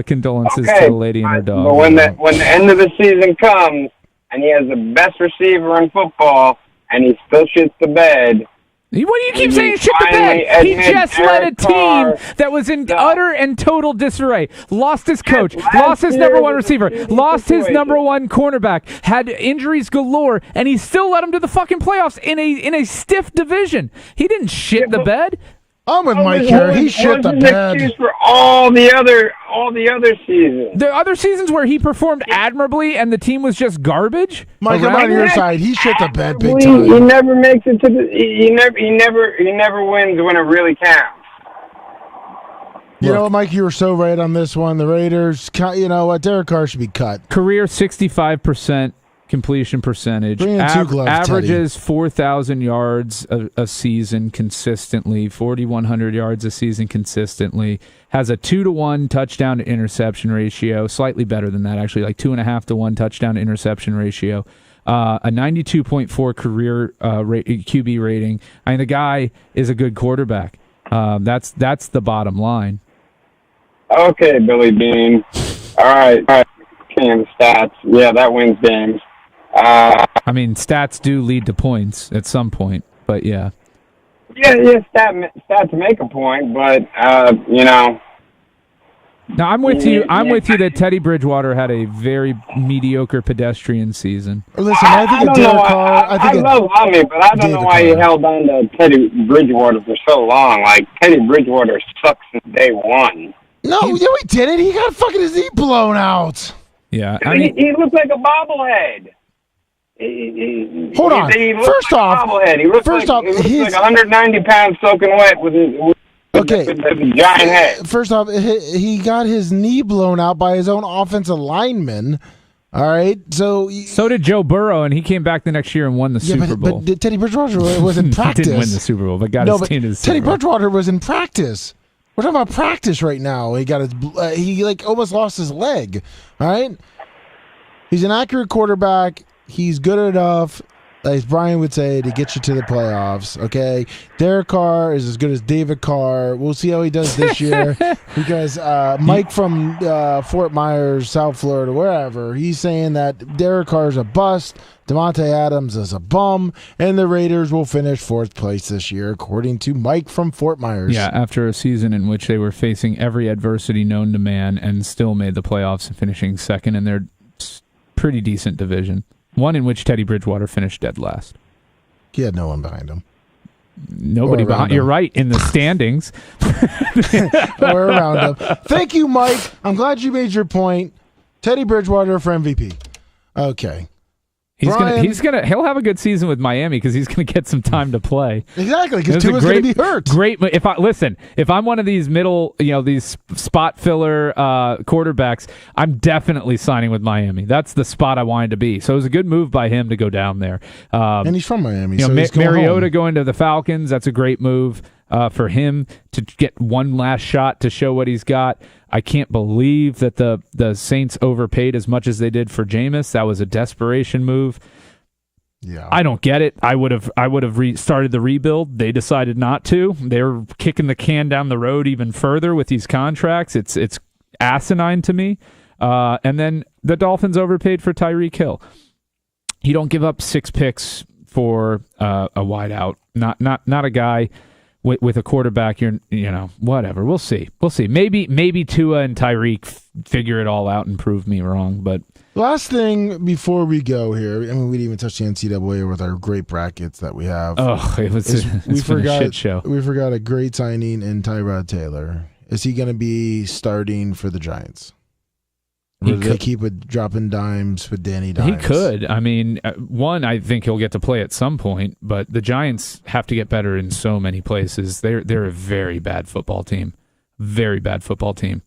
Condolences to the lady and her dog. But when the end of the season comes and he has the best receiver in football and he still shits the bed. What do you keep saying shit the bed? He just led a team that was in utter and total disarray. Lost his coach, lost his number one receiver, lost his number one cornerback, had injuries galore, and he still led him to the fucking playoffs in a stiff division. He didn't shit the bed. I'm with Mike here. He shit the bed. For all the other seasons. The other seasons where he performed admirably and the team was just garbage. Mike, I'm on your side. He shit the bed big time. He never makes it to the. He never wins when it really counts. You know what, Mike? You were so right on this one. The Raiders. You know what? Derek Carr should be cut. Career 65% completion percentage. Averages 4,000 yards a season consistently, 4,100 yards a season consistently. Has a 2-to-1 touchdown to interception ratio, slightly better than that actually, like 2.5-to-1 touchdown to interception ratio. A 92.4 career QB rating. I mean, the guy is a good quarterback. That's the bottom line. Okay, Billy Bean. All right. King of the stats. Yeah, that wins games. I mean, stats do lead to points at some point, but yeah. Yeah, stats make a point, but you know. No, I'm with you. I'm with you that Teddy Bridgewater had a very mediocre pedestrian season. Listen, I think Derek Carr. I love Lummy, but I don't know why he held on to Teddy Bridgewater for so long. Like Teddy Bridgewater sucks since day one. No, he didn't. He got fucking his knee blown out. Yeah, he looks like a bobblehead. Hold on. First off, he looks like 190 pounds soaking wet with a giant head. First off, he got his knee blown out by his own offensive lineman. All right, so did Joe Burrow, and he came back the next year and won the Super Bowl. But Teddy Bridgewater was in practice. Didn't win the Super Bowl, but got his team to the Super Teddy Bowl. Bridgewater was in practice. We're talking about practice right now. He got he almost lost his leg. All right, he's an accurate quarterback. He's good enough, as Brian would say, to get you to the playoffs. Okay, Derek Carr is as good as David Carr. We'll see how he does this year because Mike from Fort Myers, South Florida, wherever, he's saying that Derek Carr is a bust, Devontae Adams is a bum, and the Raiders will finish 4th place this year, according to Mike from Fort Myers. Yeah, after a season in which they were facing every adversity known to man and still made the playoffs and finishing 2nd in their pretty decent division. One in which Teddy Bridgewater finished dead last. He had no one behind him. Nobody behind. You're right, in the standings. Or around him. Thank you, Mike. I'm glad you made your point. Teddy Bridgewater for MVP. Okay. He'll have a good season with Miami because he's gonna get some time to play. Exactly, because Tua's gonna be hurt. Great. If I'm one of these these spot filler quarterbacks, I'm definitely signing with Miami. That's the spot I wanted to be. So it was a good move by him to go down there. And he's from Miami. Mariota going to the Falcons. That's a great move for him to get one last shot to show what he's got. I can't believe that the Saints overpaid as much as they did for Jameis. That was a desperation move. Yeah, I don't get it. I would have started the rebuild. They decided not to. They're kicking the can down the road even further with these contracts. It's asinine to me. And then the Dolphins overpaid for Tyreke Hill. You don't give up 6 picks for a wideout. Not a guy. With a quarterback, whatever. We'll see. Maybe Tua and Tyreke figure it all out and prove me wrong. But last thing before we go here, we didn't even touch the NCAA with our great brackets that we have. Oh, it's been a shit show. We forgot a great signing in Tyrod Taylor. Is he going to be starting for the Giants? Or do they keep dropping dimes with Danny Dimes? He could. I mean, I think he'll get to play at some point, but the Giants have to get better in so many places. They're a very bad football team. Very bad football team.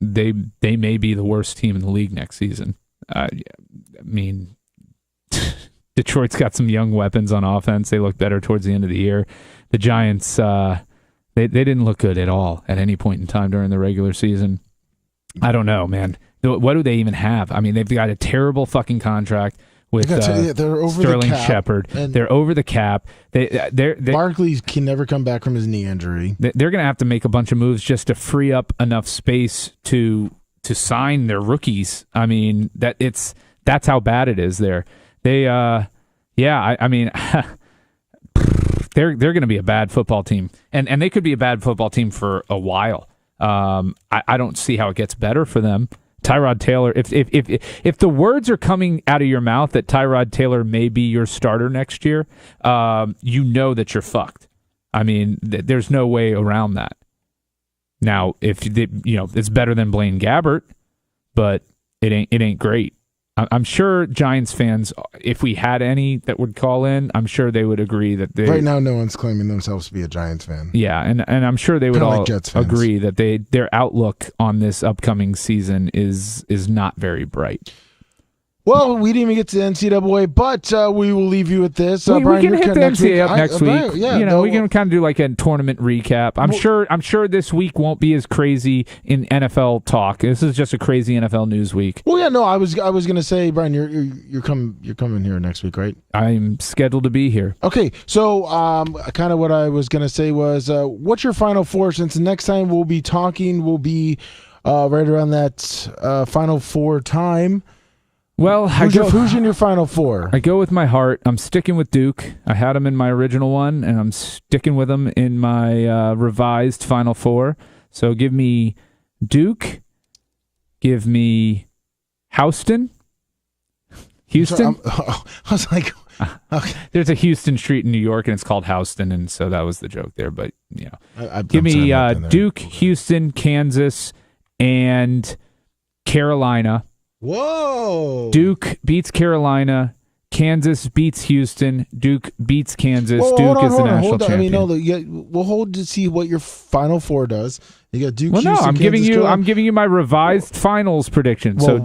They may be the worst team in the league next season. I mean, Detroit's got some young weapons on offense. They look better towards the end of the year. The Giants, they didn't look good at all at any point in time during the regular season. I don't know, man. What do they even have? I mean, they've got a terrible fucking contract with Sterling Shepard. They're over the cap. Barkley can never come back from his knee injury. They're going to have to make a bunch of moves just to free up enough space to sign their rookies. I mean, that's how bad it is there. I mean, they're going to be a bad football team, and they could be a bad football team for a while. I don't see how it gets better for them. Tyrod Taylor, if the words are coming out of your mouth that Tyrod Taylor may be your starter next year, you know that you're fucked. I mean, there's no way around that. Now, it's better than Blaine Gabbert, but it ain't great. I'm sure Giants fans, if we had any that would call in, I'm sure they would agree that right now no one's claiming themselves to be a Giants fan. Yeah, and I'm sure they would all agree that their outlook on this upcoming season is not very bright. Well, we didn't even get to the NCAA, but we will leave you with this. We Brian, can hit the NCAA up next week. We can kind of do like a tournament recap. I'm sure this week won't be as crazy in NFL talk. This is just a crazy NFL news week. Well, yeah, no, I was gonna say, Brian, you're coming here next week, right? I'm scheduled to be here. Okay, so kind of what I was gonna say was, what's your Final Four? Since the next time we'll be talking will be right around that Final Four time. Well, who's in your Final Four? I go with my heart. I'm sticking with Duke. I had him in my original one, and I'm sticking with him in my revised Final Four. So give me Duke. Give me Houston. Houston? I was like, okay. There's a Houston street in New York, and it's called Houston, and so that was the joke there. But, give me Duke, Houston, Kansas, and Carolina. Whoa. Duke beats Carolina. Kansas beats Houston. Duke beats Kansas. Well, Duke is the national champion. I mean, no, we'll hold to see what your Final Four does. You got Duke. Well, no, Houston, I'm giving you my revised finals prediction. Well, so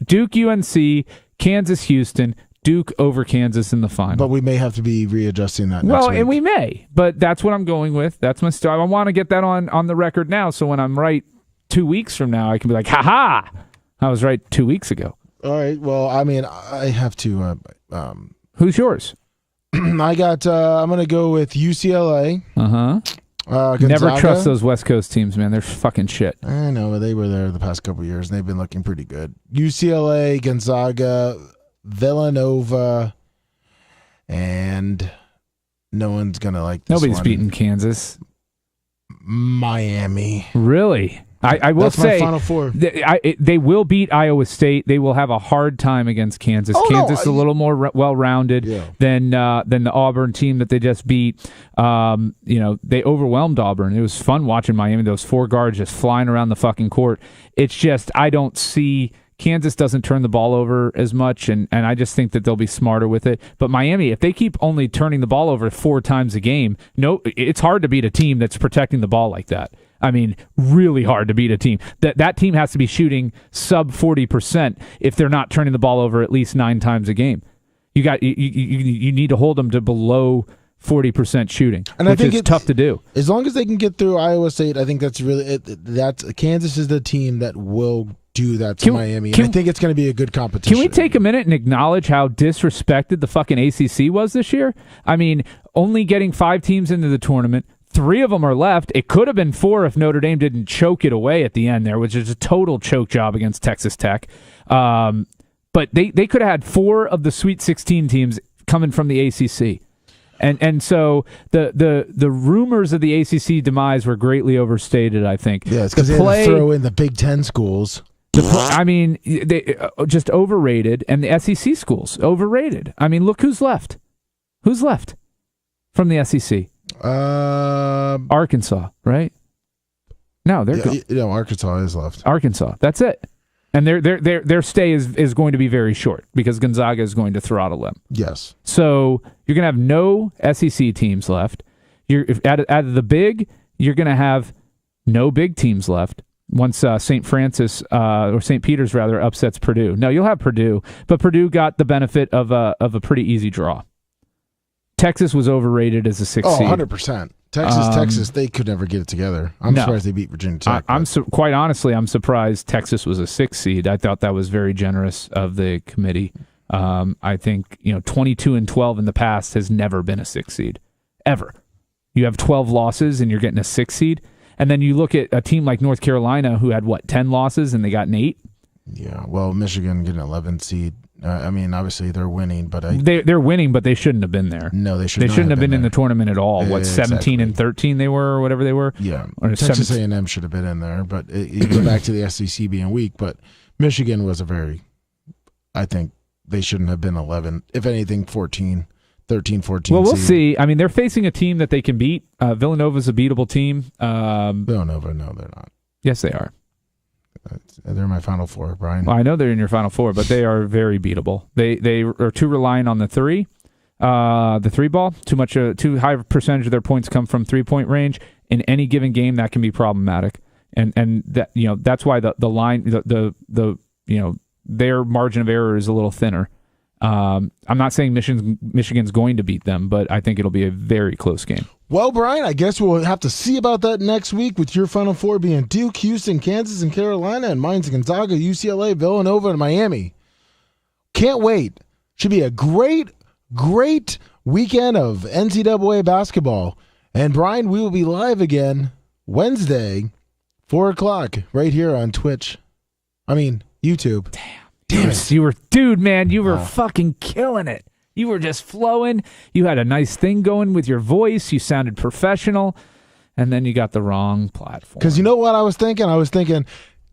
Duke, UNC, Kansas, Houston, Duke over Kansas in the final. But we may have to be readjusting that next week. And we may, but that's what I'm going with. That's my style. I want to get that on the record now, so when I'm right 2 weeks from now, I can be like, ha-ha, I was right 2 weeks ago. All right. Well, I mean, I have to. Who's yours? I got. I'm going to go with UCLA. Never trust those West Coast teams, man. They're fucking shit. I know, but they were there the past couple of years, and they've been looking pretty good. UCLA, Gonzaga, Villanova, and no one's going to like this Nobody's beaten Kansas. Miami. Really? I will That's say my Final Four. They will beat Iowa State. They will have a hard time against Kansas. Kansas is a little more well-rounded than the Auburn team that they just beat. They overwhelmed Auburn. It was fun watching Miami. Those 4 guards just flying around the fucking court. It's just I don't see Kansas doesn't turn the ball over as much, and I just think that they'll be smarter with it. But Miami, if they keep only turning the ball over 4 times a game, it's hard to beat a team that's protecting the ball like that. I mean, really hard to beat a team. That team has to be shooting sub 40% if they're not turning the ball over at least 9 times a game. You need to hold them to below 40% shooting, and which is tough to do. As long as they can get through Iowa State, I think that's really that's Kansas is the team that will do that to Miami. And I think it's going to be a good competition. Can we take a minute and acknowledge how disrespected the fucking ACC was this year? I mean, only getting 5 teams into the tournament. 3 of them are left. It could have been 4 if Notre Dame didn't choke it away at the end there, which is a total choke job against Texas Tech. But they could have had 4 of the Sweet 16 teams coming from the ACC. And so the rumors of the ACC demise were greatly overstated, I think. Yeah, it's because they had to throw in the Big Ten schools. I mean, they just overrated, and the SEC schools overrated. I mean, look who's left. Who's left from the SEC? Arkansas, right? No, they're gone. No, Arkansas is left. Arkansas, that's it. And their stay is going to be very short because Gonzaga is going to throttle them. Yes. So you're going to have no SEC teams left. Out of the big, you're going to have no big teams left once St. Francis or St. Peter's rather upsets Purdue. No, you'll have Purdue, but Purdue got the benefit of a pretty easy draw. Texas was overrated as a 6th seed. 100%. Texas, they could never get it together. I'm surprised they beat Virginia Tech. Quite honestly, I'm surprised Texas was a 6th seed. I thought that was very generous of the committee. I think 22-12 in the past has never been a 6th seed, ever. You have 12 losses and you're getting a 6th seed, and then you look at a team like North Carolina who had 10 losses and they got an 8. Yeah, well, Michigan getting an 11 seed. I mean, obviously they're winning, but they're winning, but they shouldn't have been there. No, they shouldn't have been in the tournament at all. 17 and 13 they were, or whatever they were. Yeah, or Texas A&M should have been in there, but you go back to the SEC being weak. But Michigan was I think they shouldn't have been 11. If anything, 13, 14. Well, we'll see. I mean, they're facing a team that they can beat. Villanova's a beatable team. Villanova, no, they're not. Yes, they are. They're my Final Four, Brian. Well, I know they're in your Final Four, but they are very beatable. They are too reliant on the 3 ball. Too high percentage of their points come from 3-point range. In any given game, that can be problematic, and that that's why the line their margin of error is a little thinner. I'm not saying Michigan's going to beat them, but I think it'll be a very close game. Well, Brian, I guess we'll have to see about that next week with your Final Four being Duke, Houston, Kansas, and Carolina, and mine's Gonzaga, UCLA, Villanova, and Miami. Can't wait. Should be a great, great weekend of NCAA basketball. And, Brian, we will be live again Wednesday, 4 o'clock, right here on Twitch. YouTube. Damn it. You were fucking killing it. You were just flowing. You had a nice thing going with your voice. You sounded professional. And then you got the wrong platform. Because you know what I was thinking? I was thinking,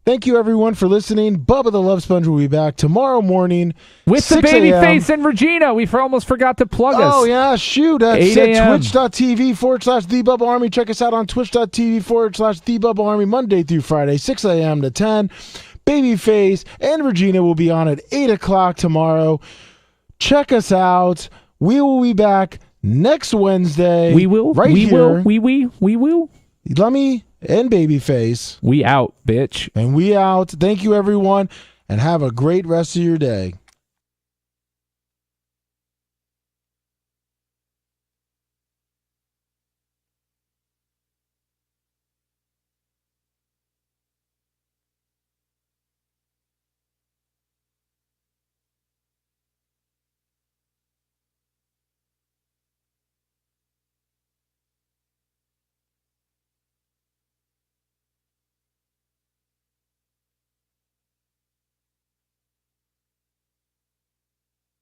thank you, everyone, for listening. Bubba the Love Sponge will be back tomorrow morning. With the baby face and Regina. We almost forgot to plug us. Oh, yeah, shoot. That's at twitch.tv/The Bubba Army. Check us out on twitch.tv/The Bubba Army Monday through Friday, 6 a.m. to 10. Babyface, and Regina will be on at 8 o'clock tomorrow. Check us out. We will be back next Wednesday. We will. Right we here. will. We will. Lummy and Babyface. We out, bitch. And we out. Thank you, everyone, and have a great rest of your day.